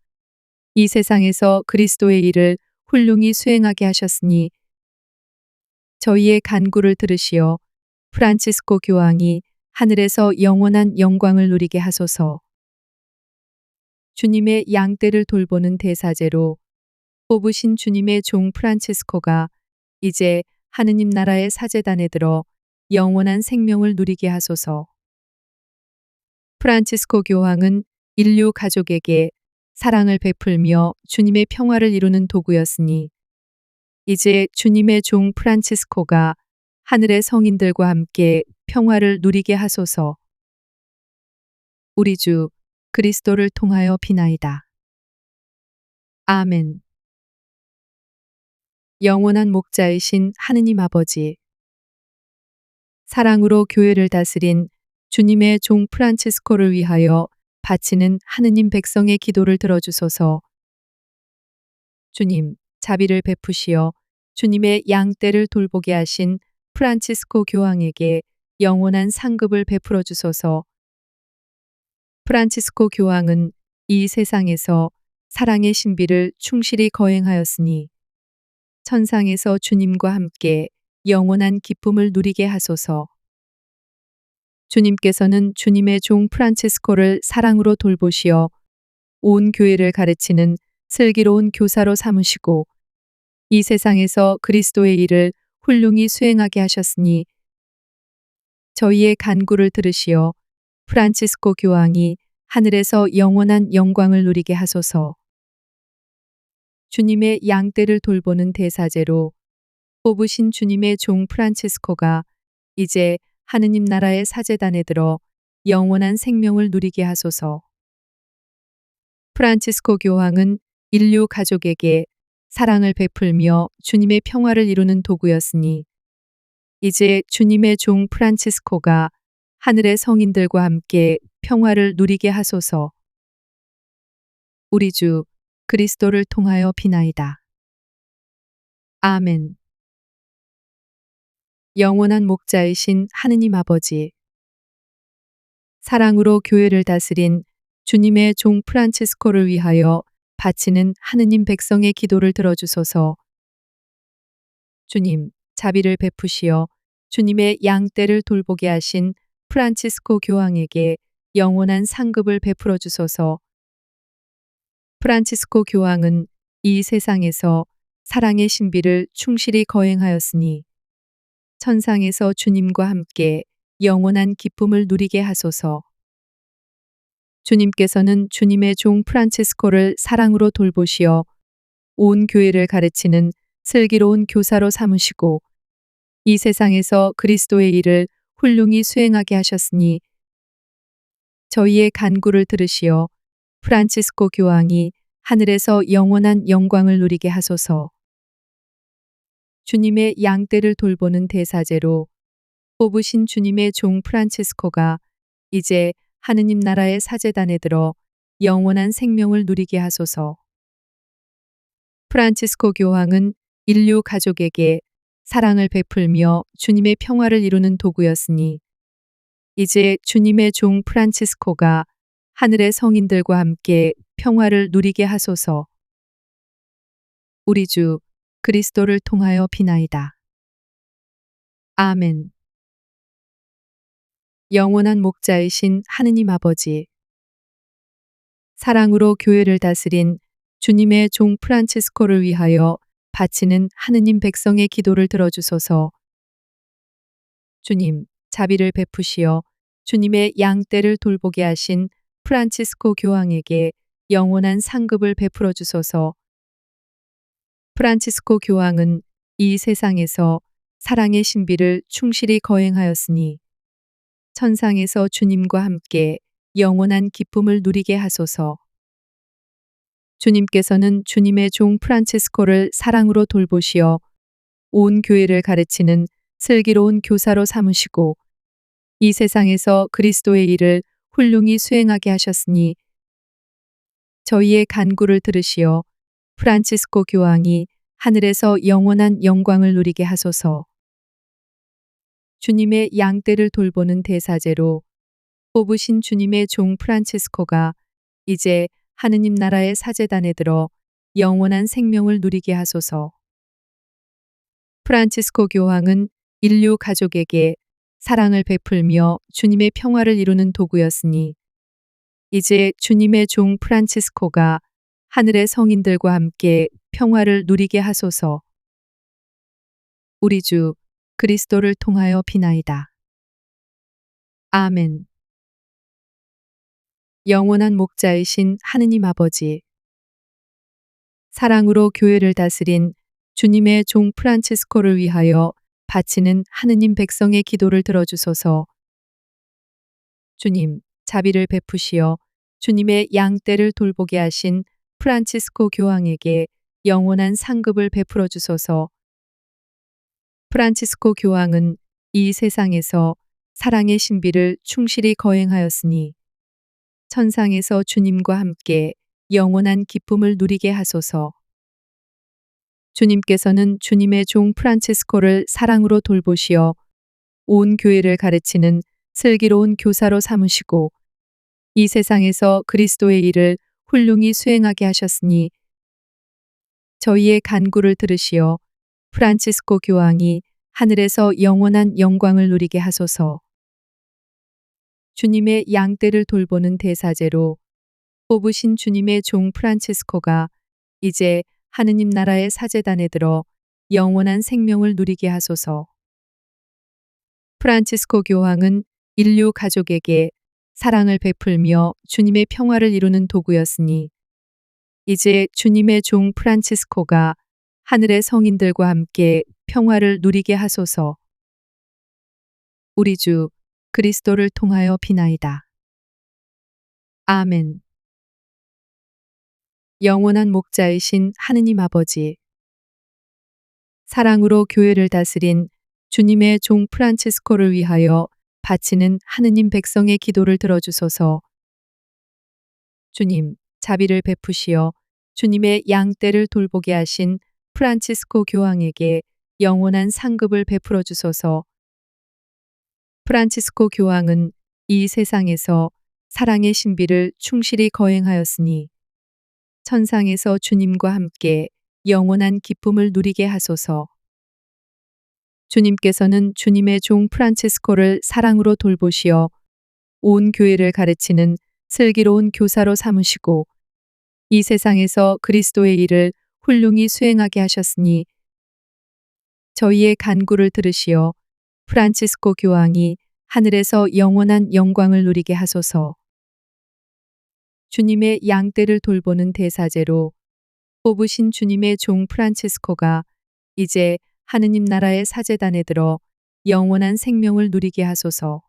이 세상에서 그리스도의 일을 훌륭히 수행하게 하셨으니 저희의 간구를 들으시어 프란치스코 교황이 하늘에서 영원한 영광을 누리게 하소서. 주님의 양떼를 돌보는 대사제로 뽑으신 주님의 종 프란치스코가 이제 하느님 나라의 사제단에 들어 영원한 생명을 누리게 하소서. 프란치스코 교황은 인류 가족에게 사랑을 베풀며 주님의 평화를 이루는 도구였으니 이제 주님의 종 프란치스코가 하늘의 성인들과 함께 평화를 누리게 하소서. 우리 주 그리스도를 통하여 비나이다. 아멘. 영원한 목자이신 하느님 아버지, 사랑으로 교회를 다스린 주님의 종 프란치스코를 위하여 바치는 하느님 백성의 기도를 들어주소서. 주님, 자비를 베푸시어 주님의 양떼를 돌보게 하신 프란치스코 교황에게 영원한 상급을 베풀어 주소서. 프란치스코 교황은 이 세상에서 사랑의 신비를 충실히 거행하였으니 천상에서 주님과 함께 영원한 기쁨을 누리게 하소서. 주님께서는 주님의 종 프란치스코를 사랑으로 돌보시어 온 교회를 가르치는 슬기로운 교사로 삼으시고 이 세상에서 그리스도의 일을 훌륭히 수행하게 하셨으니 저희의 간구를 들으시어 프란치스코 교황이 하늘에서 영원한 영광을 누리게 하소서. 주님의 양떼를 돌보는 대사제로 뽑으신 주님의 종 프란치스코가 이제 하느님 나라의 사제단에 들어 영원한 생명을 누리게 하소서. 프란치스코 교황은 인류 가족에게 사랑을 베풀며 주님의 평화를 이루는 도구였으니 이제 주님의 종 프란치스코가 하늘의 성인들과 함께 평화를 누리게 하소서. 우리 주 그리스도를 통하여 비나이다. 아멘. 영원한 목자이신 하느님 아버지, 사랑으로 교회를 다스린 주님의 종 프란치스코를 위하여 바치는 하느님 백성의 기도를 들어주소서. 주님, 자비를 베푸시어 주님의 양떼를 돌보게 하신 프란치스코 교황에게 영원한 상급을 베풀어 주소서. 프란치스코 교황은 이 세상에서 사랑의 신비를 충실히 거행하였으니 천상에서 주님과 함께 영원한 기쁨을 누리게 하소서. 주님께서는 주님의 종 프란치스코를 사랑으로 돌보시어 온 교회를 가르치는 슬기로운 교사로 삼으시고 이 세상에서 그리스도의 일을 훌륭히 수행하게 하셨으니 저희의 간구를 들으시어 프란치스코 교황이 하늘에서 영원한 영광을 누리게 하소서. 주님의 양떼를 돌보는 대사제로 뽑으신 주님의 종 프란치스코가 이제 하느님 나라의 사제단에 들어 영원한 생명을 누리게 하소서. 프란치스코 교황은 인류 가족에게 사랑을 베풀며 주님의 평화를 이루는 도구였으니 이제 주님의 종 프란치스코가 하늘의 성인들과 함께 평화를 누리게 하소서. 우리 주 그리스도를 통하여 비나이다. 아멘. 영원한 목자이신 하느님 아버지, 사랑으로 교회를 다스린 주님의 종 프란치스코를 위하여 바치는 하느님 백성의 기도를 들어주소서. 주님, 자비를 베푸시어 주님의 양떼를 돌보게 하신 프란치스코 교황에게 영원한 상급을 베풀어 주소서. 프란치스코 교황은 이 세상에서 사랑의 신비를 충실히 거행하였으니 천상에서 주님과 함께 영원한 기쁨을 누리게 하소서. 주님께서는 주님의 종 프란치스코를 사랑으로 돌보시어 온 교회를 가르치는 슬기로운 교사로 삼으시고 이 세상에서 그리스도의 일을 훌륭히 수행하게 하셨으니 저희의 간구를 들으시어 프란치스코 교황이 하늘에서 영원한 영광을 누리게 하소서. 주님의 양떼를 돌보는 대사제로 뽑으신 주님의 종 프란치스코가 이제 하느님 나라의 사제단에 들어 영원한 생명을 누리게 하소서. 프란치스코 교황은 인류 가족에게 사랑을 베풀며 주님의 평화를 이루는 도구였으니 이제 주님의 종 프란치스코가 하늘의 성인들과 함께 평화를 누리게 하소서. 우리 주 그리스도를 통하여 비나이다. 아멘. 영원한 목자이신 하느님 아버지, 사랑으로 교회를 다스린 주님의 종 프란치스코를 위하여 바치는 하느님 백성의 기도를 들어주소서. 주님, 자비를 베푸시어 주님의 양떼를 돌보게 하신 프란치스코 교황에게 영원한 상급을 베풀어 주소서. 프란치스코 교황은 이 세상에서 사랑의 신비를 충실히 거행하였으니 천상에서 주님과 함께 영원한 기쁨을 누리게 하소서. 주님께서는 주님의 종 프란치스코를 사랑으로 돌보시어 온 교회를 가르치는 슬기로운 교사로 삼으시고 이 세상에서 그리스도의 일을 훌륭히 수행하게 하셨으니 저희의 간구를 들으시어 프란치스코 교황이 하늘에서 영원한 영광을 누리게 하소서. 주님의 양떼를 돌보는 대사제로 뽑으신 주님의 종 프란치스코가 이제 하느님 나라의 사제단에 들어 영원한 생명을 누리게 하소서. 프란치스코 교황은 인류 가족에게 사랑을 베풀며 주님의 평화를 이루는 도구였으니 이제 주님의 종 프란치스코가 하늘의 성인들과 함께 평화를 누리게 하소서. 우리 주 그리스도를 통하여 비나이다. 아멘. 영원한 목자이신 하느님 아버지, 사랑으로 교회를 다스린 주님의 종 프란치스코를 위하여 바치는 하느님 백성의 기도를 들어주소서. 주님, 자비를 베푸시어 주님의 양떼를 돌보게 하신 프란치스코 교황에게 영원한 상급을 베풀어 주소서. 프란치스코 교황은 이 세상에서 사랑의 신비를 충실히 거행하였으니 천상에서 주님과 함께 영원한 기쁨을 누리게 하소서. 주님께서는 주님의 종 프란치스코를 사랑으로 돌보시어 온 교회를 가르치는 슬기로운 교사로 삼으시고 이 세상에서 그리스도의 일을 훌륭히 수행하게 하셨으니 저희의 간구를 들으시어 프란치스코 교황이 하늘에서 영원한 영광을 누리게 하소서. 주님의 양떼를 돌보는 대사제로 뽑으신 주님의 종 프란치스코가 이제 하느님 나라의 사제단에 들어 영원한 생명을 누리게 하소서.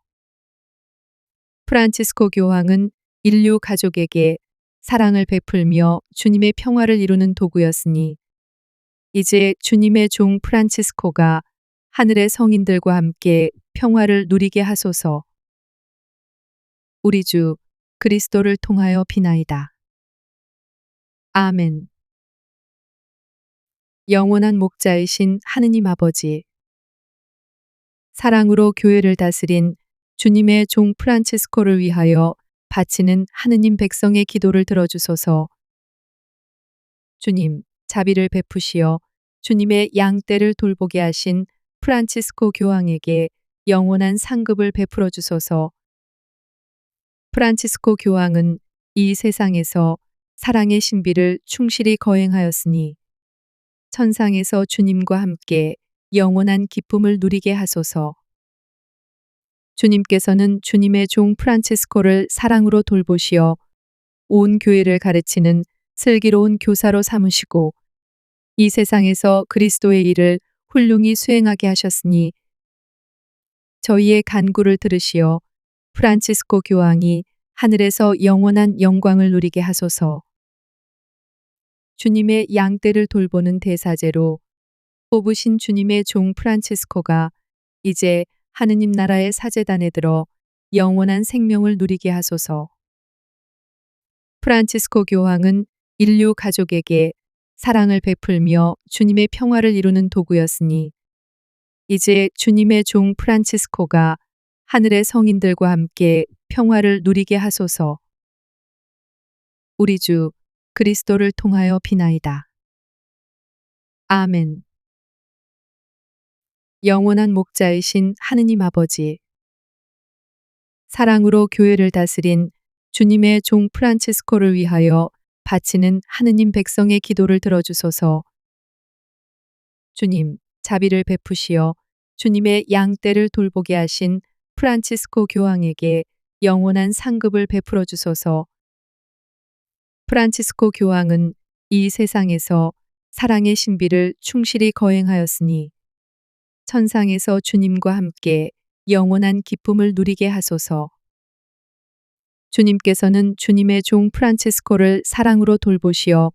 프란치스코 교황은 인류 가족에게 사랑을 베풀며 주님의 평화를 이루는 도구였으니 이제 주님의 종 프란치스코가 하늘의 성인들과 함께 평화를 누리게 하소서. 우리 주 그리스도를 통하여 비나이다. 아멘. 영원한 목자이신 하느님 아버지, 사랑으로 교회를 다스린 주님의 종 프란치스코를 위하여 바치는 하느님 백성의 기도를 들어주소서. 주님, 자비를 베푸시어 주님의 양떼를 돌보게 하신 프란치스코 교황에게 영원한 상급을 베풀어 주소서. 프란치스코 교황은 이 세상에서 사랑의 신비를 충실히 거행하였으니 천상에서 주님과 함께 영원한 기쁨을 누리게 하소서. 주님께서는 주님의 종 프란치스코를 사랑으로 돌보시어 온 교회를 가르치는 슬기로운 교사로 삼으시고 이 세상에서 그리스도의 일을 훌륭히 수행하게 하셨으니 저희의 간구를 들으시어 프란치스코 교황이 하늘에서 영원한 영광을 누리게 하소서. 주님의 양떼를 돌보는 대사제로 뽑으신 주님의 종 프란치스코가 이제 하느님 나라의 사제단에 들어 영원한 생명을 누리게 하소서. 프란치스코 교황은 인류 가족에게 사랑을 베풀며 주님의 평화를 이루는 도구였으니 이제 주님의 종 프란치스코가 하늘의 성인들과 함께 평화를 누리게 하소서. 우리 주 그리스도를 통하여 비나이다. 아멘. 영원한 목자이신 하느님 아버지, 사랑으로 교회를 다스린 주님의 종 프란치스코를 위하여 바치는 하느님 백성의 기도를 들어주소서. 주님, 자비를 베푸시어 주님의 양떼를 돌보게 하신 프란치스코 교황에게 영원한 상급을 베풀어 주소서. 프란치스코 교황은 이 세상에서 사랑의 신비를 충실히 거행하였으니 천상에서 주님과 함께 영원한 기쁨을 누리게 하소서. 주님께서는 주님의 종 프란치스코를 사랑으로 돌보시어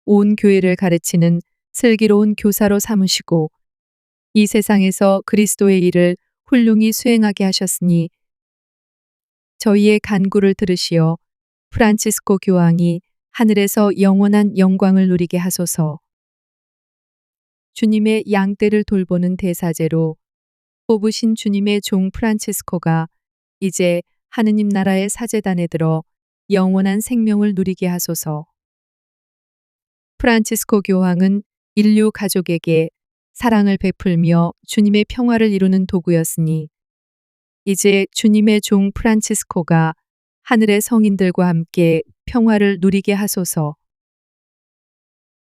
온 교회를 가르치는 슬기로운 교사로 삼으시고 이 세상에서 그리스도의 일을 훌륭히 수행하게 하셨으니 저희의 간구를 들으시어 프란치스코 교황이 하늘에서 영원한 영광을 누리게 하소서. 주님의 양떼를 돌보는 대사제로 뽑으신 주님의 종 프란치스코가 이제 하느님 나라의 사제단에 들어 영원한 생명을 누리게 하소서. 프란치스코 교황은 인류 가족에게 사랑을 베풀며 주님의 평화를 이루는 도구였으니 이제 주님의 종 프란치스코가 하늘의 성인들과 함께 평화를 누리게 하소서.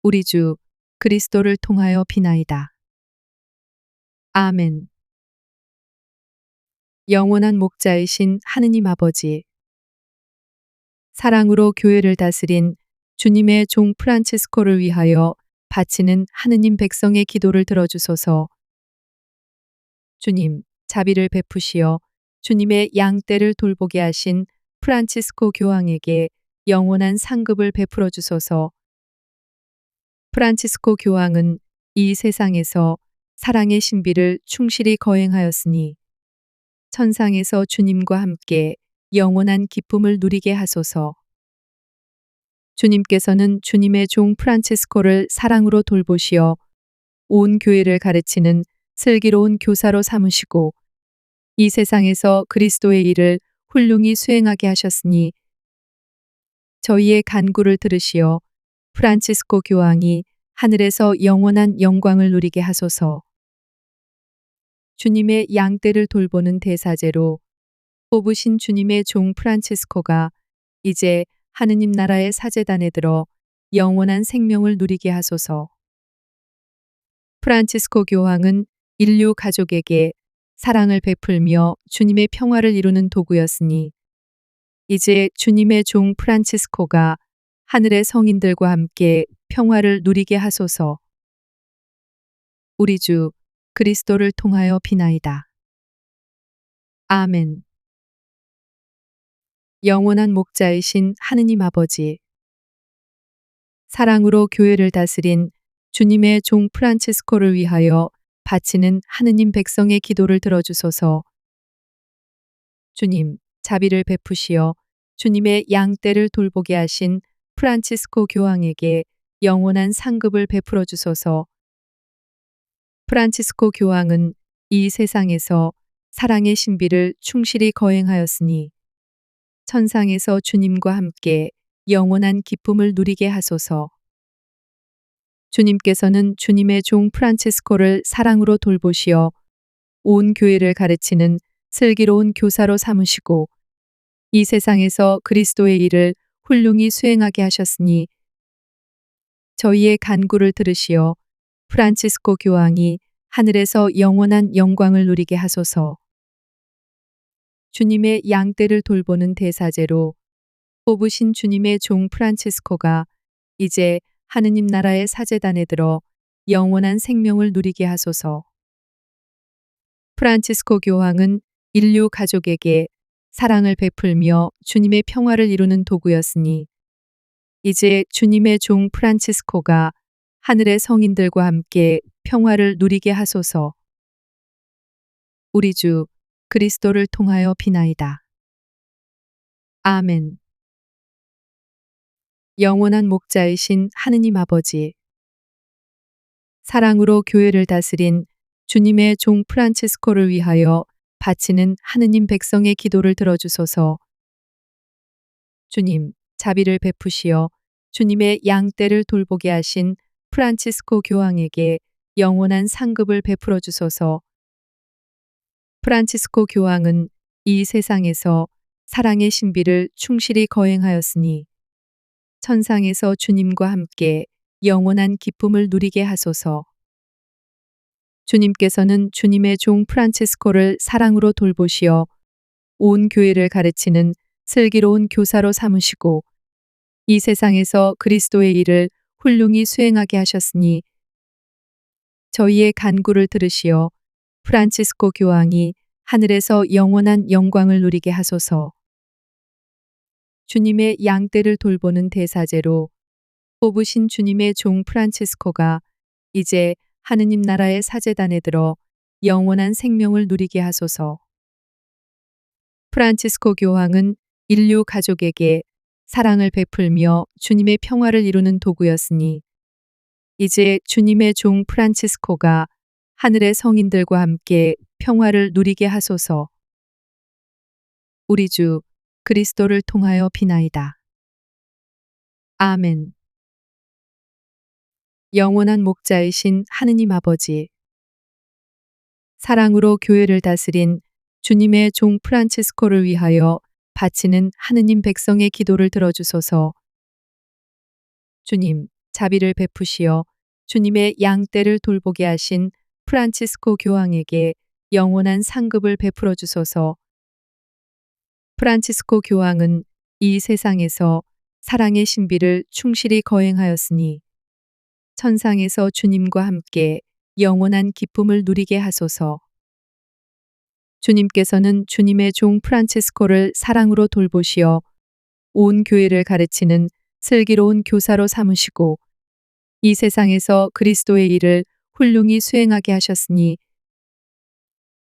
우리 주 그리스도를 통하여 비나이다. 아멘. 영원한 목자이신 하느님 아버지, 사랑으로 교회를 다스린 주님의 종 프란치스코를 위하여 바치는 하느님 백성의 기도를 들어주소서. 주님, 자비를 베푸시어 주님의 양떼를 돌보게 하신 프란치스코 교황에게 영원한 상급을 베풀어 주소서. 프란치스코 교황은 이 세상에서 사랑의 신비를 충실히 거행하였으니 천상에서 주님과 함께 영원한 기쁨을 누리게 하소서. 주님께서는 주님의 종 프란치스코를 사랑으로 돌보시어 온 교회를 가르치는 슬기로운 교사로 삼으시고 이 세상에서 그리스도의 일을 훌륭히 수행하게 하셨으니 저희의 간구를 들으시어 프란치스코 교황이 하늘에서 영원한 영광을 누리게 하소서. 주님의 양떼를 돌보는 대사제로 뽑으신 주님의 종 프란치스코가 이제 하느님 나라의 사제단에 들어 영원한 생명을 누리게 하소서. 프란치스코 교황은 인류 가족에게 사랑을 베풀며 주님의 평화를 이루는 도구였으니 이제 주님의 종 프란치스코가 하늘의 성인들과 함께 평화를 누리게 하소서. 우리 주 그리스도를 통하여 비나이다. 아멘. 영원한 목자이신 하느님 아버지, 사랑으로 교회를 다스린 주님의 종 프란치스코를 위하여 바치는 하느님 백성의 기도를 들어주소서. 주님, 자비를 베푸시어 주님의 양떼를 돌보게 하신 프란치스코 교황에게 영원한 상급을 베풀어 주소서. 프란치스코 교황은 이 세상에서 사랑의 신비를 충실히 거행하였으니 천상에서 주님과 함께 영원한 기쁨을 누리게 하소서. 주님께서는 주님의 종 프란치스코를 사랑으로 돌보시어 온 교회를 가르치는 슬기로운 교사로 삼으시고 이 세상에서 그리스도의 일을 훌륭히 수행하게 하셨으니 저희의 간구를 들으시어 프란치스코 교황이 하늘에서 영원한 영광을 누리게 하소서. 주님의 양떼를 돌보는 대사제로 뽑으신 주님의 종 프란치스코가 이제 하느님 나라의 사제단에 들어 영원한 생명을 누리게 하소서. 프란치스코 교황은 인류 가족에게 사랑을 베풀며 주님의 평화를 이루는 도구였으니 이제 주님의 종 프란치스코가 하늘의 성인들과 함께 평화를 누리게 하소서. 우리 주 그리스도를 통하여 비나이다. 아멘. 영원한 목자이신 하느님 아버지, 사랑으로 교회를 다스린 주님의 종 프란치스코를 위하여 바치는 하느님 백성의 기도를 들어주소서. 주님, 자비를 베푸시어 주님의 양떼를 돌보게 하신 프란치스코 교황에게 영원한 상급을 베풀어 주소서. 프란치스코 교황은 이 세상에서 사랑의 신비를 충실히 거행하였으니 천상에서 주님과 함께 영원한 기쁨을 누리게 하소서. 주님께서는 주님의 종 프란치스코를 사랑으로 돌보시어 온 교회를 가르치는 슬기로운 교사로 삼으시고 이 세상에서 그리스도의 일을 훌륭히 수행하게 하셨으니 저희의 간구를 들으시어 프란치스코 교황이 하늘에서 영원한 영광을 누리게 하소서. 주님의 양떼를 돌보는 대사제로 뽑으신 주님의 종 프란치스코가 이제 하느님 나라의 사제단에 들어 영원한 생명을 누리게 하소서. 프란치스코 교황은 인류 가족에게 사랑을 베풀며 주님의 평화를 이루는 도구였으니 이제 주님의 종 프란치스코가 하늘의 성인들과 함께 평화를 누리게 하소서. 우리 주 그리스도를 통하여 비나이다. 아멘. 영원한 목자이신 하느님 아버지, 사랑으로 교회를 다스린 주님의 종 프란치스코를 위하여 바치는 하느님 백성의 기도를 들어주소서. 주님, 자비를 베푸시어 주님의 양떼를 돌보게 하신 프란치스코 교황에게 영원한 상급을 베풀어 주소서. 프란치스코 교황은 이 세상에서 사랑의 신비를 충실히 거행하였으니 천상에서 주님과 함께 영원한 기쁨을 누리게 하소서. 주님께서는 주님의 종 프란치스코를 사랑으로 돌보시어 온 교회를 가르치는 슬기로운 교사로 삼으시고 이 세상에서 그리스도의 일을 훌륭히 수행하게 하셨으니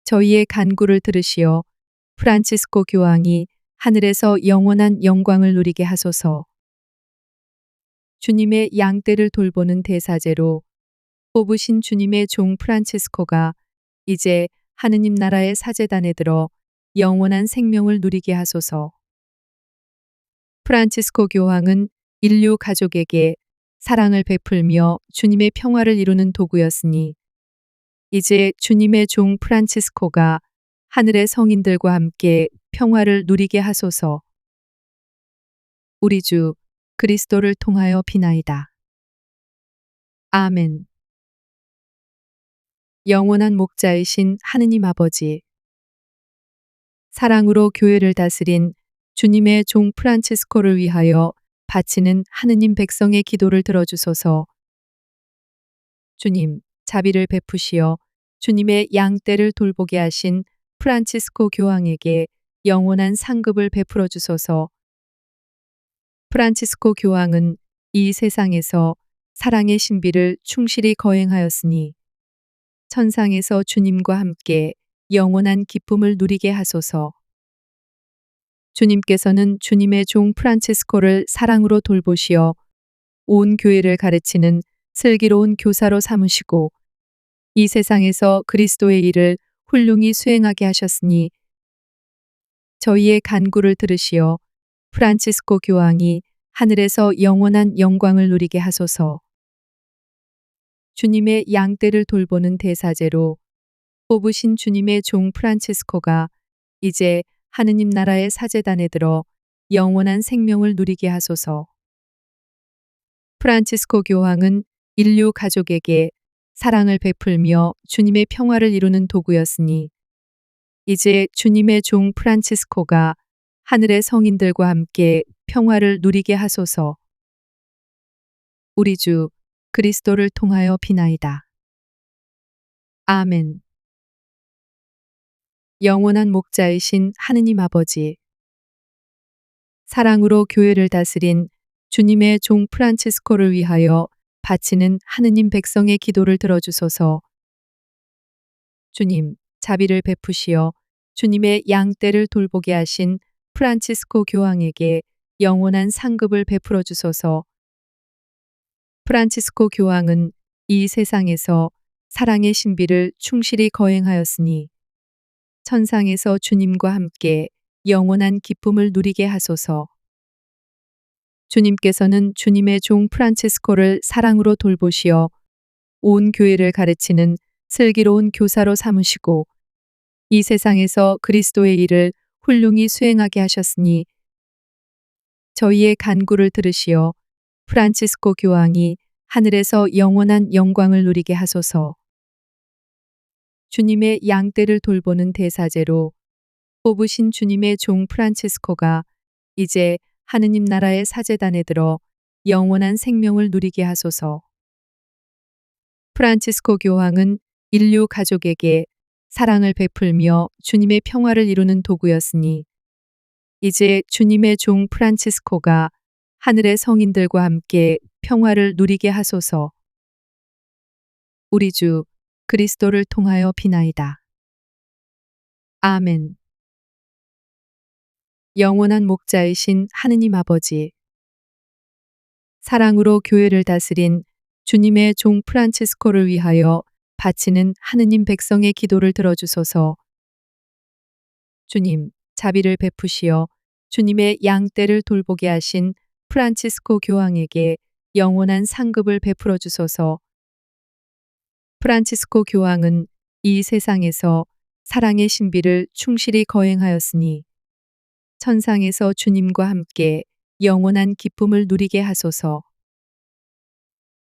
저희의 간구를 들으시어 프란치스코 교황이 하늘에서 영원한 영광을 누리게 하소서. 주님의 양떼를 돌보는 대사제로 뽑으신 주님의 종 프란치스코가 이제 하느님 나라의 사제단에 들어 영원한 생명을 누리게 하소서. 프란치스코 교황은 인류 가족에게 사랑을 베풀며 주님의 평화를 이루는 도구였으니 이제 주님의 종 프란치스코가 하늘의 성인들과 함께 평화를 누리게 하소서. 우리 주 그리스도를 통하여 비나이다. 아멘. 영원한 목자이신 하느님 아버지, 사랑으로 교회를 다스린 주님의 종 프란치스코를 위하여 바치는 하느님 백성의 기도를 들어주소서. 주님, 자비를 베푸시어 주님의 양떼를 돌보게 하신 프란치스코 교황에게 영원한 상급을 베풀어 주소서. 프란치스코 교황은 이 세상에서 사랑의 신비를 충실히 거행하였으니 천상에서 주님과 함께 영원한 기쁨을 누리게 하소서. 주님께서는 주님의 종 프란치스코를 사랑으로 돌보시어 온 교회를 가르치는 슬기로운 교사로 삼으시고 이 세상에서 그리스도의 일을 훌륭히 수행하게 하셨으니 저희의 간구를 들으시어 프란치스코 교황이 하늘에서 영원한 영광을 누리게 하소서. 주님의 양떼를 돌보는 대사제로 뽑으신 주님의 종 프란치스코가 이제 하느님 나라의 사제단에 들어 영원한 생명을 누리게 하소서. 프란치스코 교황은 인류 가족에게 사랑을 베풀며 주님의 평화를 이루는 도구였으니 이제 주님의 종 프란치스코가 하늘의 성인들과 함께 평화를 누리게 하소서. 우리 주 그리스도를 통하여 비나이다. 아멘. 영원한 목자이신 하느님 아버지, 사랑으로 교회를 다스린 주님의 종 프란치스코를 위하여 바치는 하느님 백성의 기도를 들어주소서. 주님, 자비를 베푸시어 주님의 양떼를 돌보게 하신 프란치스코 교황에게 영원한 상급을 베풀어 주소서. 프란치스코 교황은 이 세상에서 사랑의 신비를 충실히 거행하였으니 천상에서 주님과 함께 영원한 기쁨을 누리게 하소서. 주님께서는 주님의 종 프란치스코를 사랑으로 돌보시어 온 교회를 가르치는 슬기로운 교사로 삼으시고 이 세상에서 그리스도의 일을 훌륭히 수행하게 하셨으니 저희의 간구를 들으시어 프란치스코 교황이 하늘에서 영원한 영광을 누리게 하소서. 주님의 양떼를 돌보는 대사제로 뽑으신 주님의 종 프란치스코가 이제 하느님 나라의 사제단에 들어 영원한 생명을 누리게 하소서. 프란치스코 교황은 인류 가족에게 사랑을 베풀며 주님의 평화를 이루는 도구였으니 이제 주님의 종 프란치스코가 하늘의 성인들과 함께 평화를 누리게 하소서. 우리 주 그리스도를 통하여 비나이다. 아멘. 영원한 목자이신 하느님 아버지, 사랑으로 교회를 다스린 주님의 종 프란치스코를 위하여 바치는 하느님 백성의 기도를 들어주소서. 주님, 자비를 베푸시어 주님의 양떼를 돌보게 하신 프란치스코 교황에게 영원한 상급을 베풀어 주소서. 프란치스코 교황은 이 세상에서 사랑의 신비를 충실히 거행하였으니 천상에서 주님과 함께 영원한 기쁨을 누리게 하소서.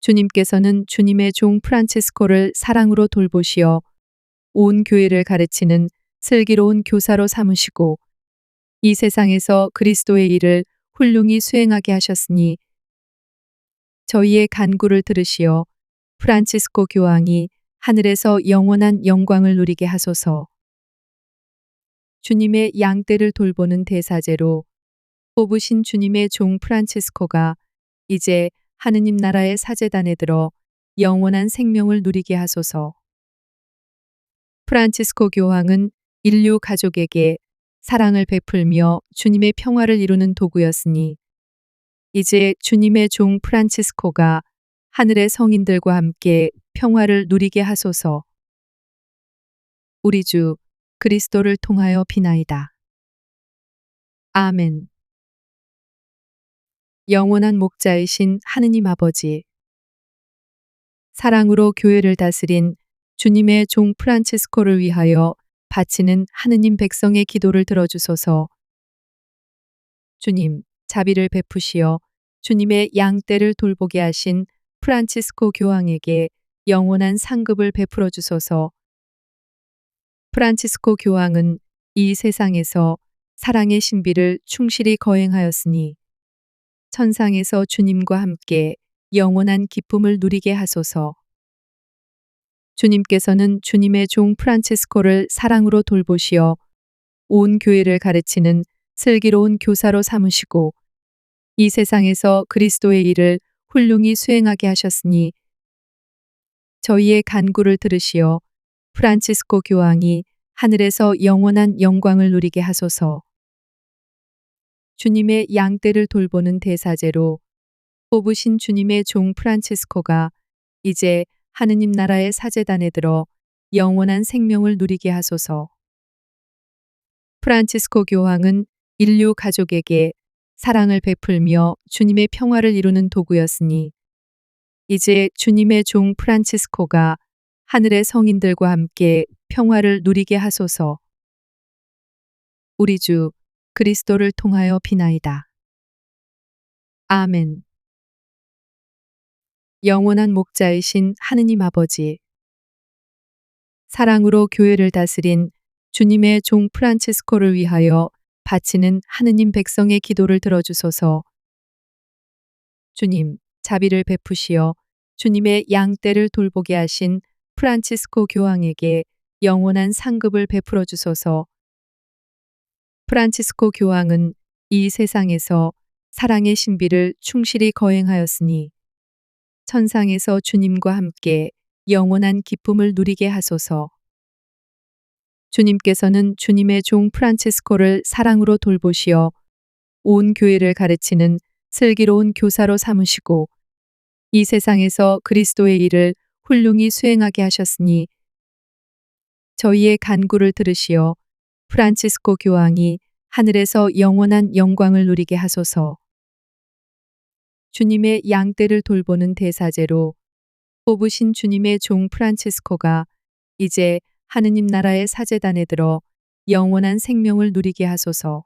주님께서는 주님의 종 프란치스코를 사랑으로 돌보시어 온 교회를 가르치는 슬기로운 교사로 삼으시고 이 세상에서 그리스도의 일을 훌륭히 수행하게 하셨으니 저희의 간구를 들으시어 프란치스코 교황이 하늘에서 영원한 영광을 누리게 하소서. 주님의 양떼를 돌보는 대사제로 뽑으신 주님의 종 프란치스코가 이제 하느님 나라의 사제단에 들어 영원한 생명을 누리게 하소서. 프란치스코 교황은 인류 가족에게 사랑을 베풀며 주님의 평화를 이루는 도구였으니 이제 주님의 종 프란치스코가 하늘의 성인들과 함께 평화를 누리게 하소서. 우리 주 그리스도를 통하여 비나이다. 아멘. 영원한 목자이신 하느님 아버지, 사랑으로 교회를 다스린 주님의 종 프란치스코를 위하여 바치는 하느님 백성의 기도를 들어주소서. 주님, 자비를 베푸시어 주님의 양떼를 돌보게 하신 프란치스코 교황에게 영원한 상급을 베풀어 주소서. 프란치스코 교황은 이 세상에서 사랑의 신비를 충실히 거행하였으니 천상에서 주님과 함께 영원한 기쁨을 누리게 하소서. 주님께서는 주님의 종 프란치스코를 사랑으로 돌보시어 온 교회를 가르치는 슬기로운 교사로 삼으시고 이 세상에서 그리스도의 일을 훌륭히 수행하게 하셨으니 저희의 간구를 들으시어 프란치스코 교황이 하늘에서 영원한 영광을 누리게 하소서. 주님의 양떼를 돌보는 대사제로 뽑으신 주님의 종 프란치스코가 이제 하느님 나라의 사제단에 들어 영원한 생명을 누리게 하소서. 프란치스코 교황은 인류 가족에게 사랑을 베풀며 주님의 평화를 이루는 도구였으니 이제 주님의 종 프란치스코가 하늘의 성인들과 함께 평화를 누리게 하소서. 우리 주 그리스도를 통하여 비나이다. 아멘. 영원한 목자이신 하느님 아버지, 사랑으로 교회를 다스린 주님의 종 프란치스코를 위하여 바치는 하느님 백성의 기도를 들어주소서. 주님, 자비를 베푸시어 주님의 양떼를 돌보게 하신 프란치스코 교황에게 영원한 상급을 베풀어 주소서. 프란치스코 교황은 이 세상에서 사랑의 신비를 충실히 거행하였으니 천상에서 주님과 함께 영원한 기쁨을 누리게 하소서. 주님께서는 주님의 종 프란치스코를 사랑으로 돌보시어 온 교회를 가르치는 슬기로운 교사로 삼으시고 이 세상에서 그리스도의 일을 훌륭히 수행하게 하셨으니 저희의 간구를 들으시어 프란치스코 교황이 하늘에서 영원한 영광을 누리게 하소서. 주님의 양떼를 돌보는 대사제로 뽑으신 주님의 종 프란치스코가 이제 하느님 나라의 사제단에 들어 영원한 생명을 누리게 하소서.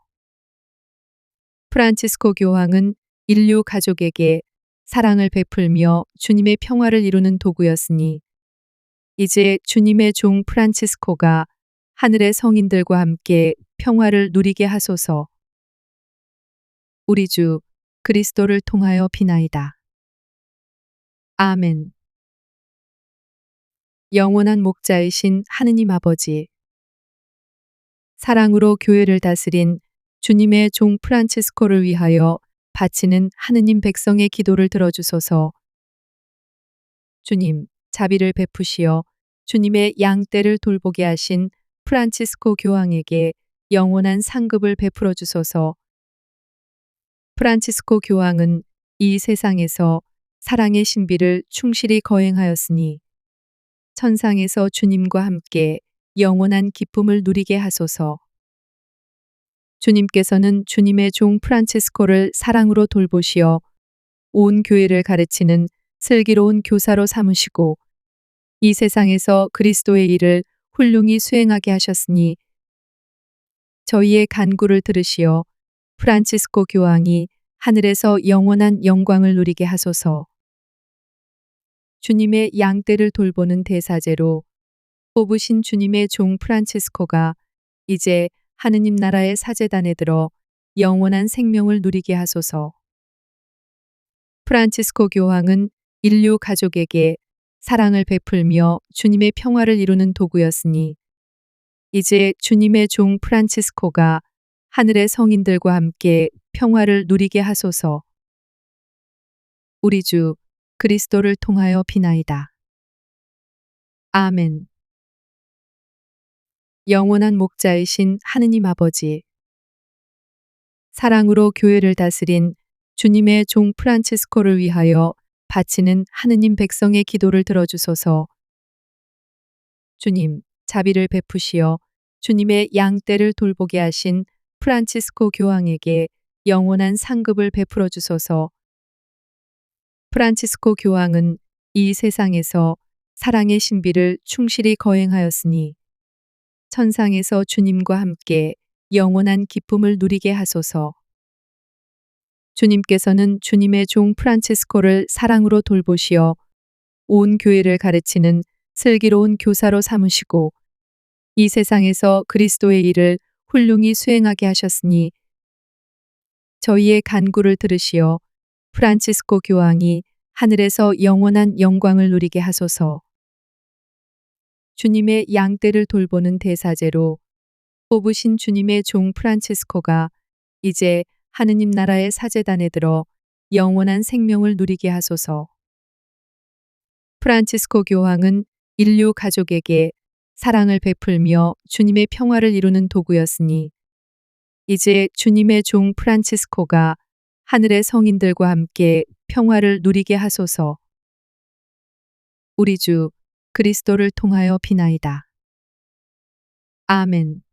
프란치스코 교황은 인류 가족에게 사랑을 베풀며 주님의 평화를 이루는 도구였으니 이제 주님의 종 프란치스코가 하늘의 성인들과 함께 평화를 누리게 하소서. 우리 주 그리스도를 통하여 비나이다. 아멘. 영원한 목자이신 하느님 아버지, 사랑으로 교회를 다스린 주님의 종 프란치스코를 위하여 바치는 하느님 백성의 기도를 들어주소서. 주님, 자비를 베푸시어 주님의 양떼를 돌보게 하신 프란치스코 교황에게 영원한 상급을 베풀어 주소서. 프란치스코 교황은 이 세상에서 사랑의 신비를 충실히 거행하였으니 천상에서 주님과 함께 영원한 기쁨을 누리게 하소서. 주님께서는 주님의 종 프란치스코를 사랑으로 돌보시어 온 교회를 가르치는 슬기로운 교사로 삼으시고 이 세상에서 그리스도의 일을 훌륭히 수행하게 하셨으니 저희의 간구를 들으시어 프란치스코 교황이 하늘에서 영원한 영광을 누리게 하소서. 주님의 양떼를 돌보는 대사제로 뽑으신 주님의 종 프란치스코가 이제 하느님 나라의 사제단에 들어 영원한 생명을 누리게 하소서. 프란치스코 교황은 인류 가족에게 사랑을 베풀며 주님의 평화를 이루는 도구였으니 이제 주님의 종 프란치스코가 하늘의 성인들과 함께 평화를 누리게 하소서. 우리 주 그리스도를 통하여 비나이다. 아멘. 영원한 목자이신 하느님 아버지, 사랑으로 교회를 다스린 주님의 종 프란치스코를 위하여 바치는 하느님 백성의 기도를 들어주소서. 주님, 자비를 베푸시어 주님의 양떼를 돌보게 하신 프란치스코 교황에게 영원한 상급을 베풀어 주소서. 프란치스코 교황은 이 세상에서 사랑의 신비를 충실히 거행하였으니 천상에서 주님과 함께 영원한 기쁨을 누리게 하소서. 주님께서는 주님의 종 프란치스코를 사랑으로 돌보시어 온 교회를 가르치는 슬기로운 교사로 삼으시고 이 세상에서 그리스도의 일을 훌륭히 수행하게 하셨으니 저희의 간구를 들으시어 프란치스코 교황이 하늘에서 영원한 영광을 누리게 하소서. 주님의 양떼를 돌보는 대사제로 뽑으신 주님의 종 프란치스코가 이제 하느님 나라의 사제단에 들어 영원한 생명을 누리게 하소서. 프란치스코 교황은 인류 가족에게 사랑을 베풀며 주님의 평화를 이루는 도구였으니 이제 주님의 종 프란치스코가 하늘의 성인들과 함께 평화를 누리게 하소서. 우리 주 그리스도를 통하여 비나이다. 아멘.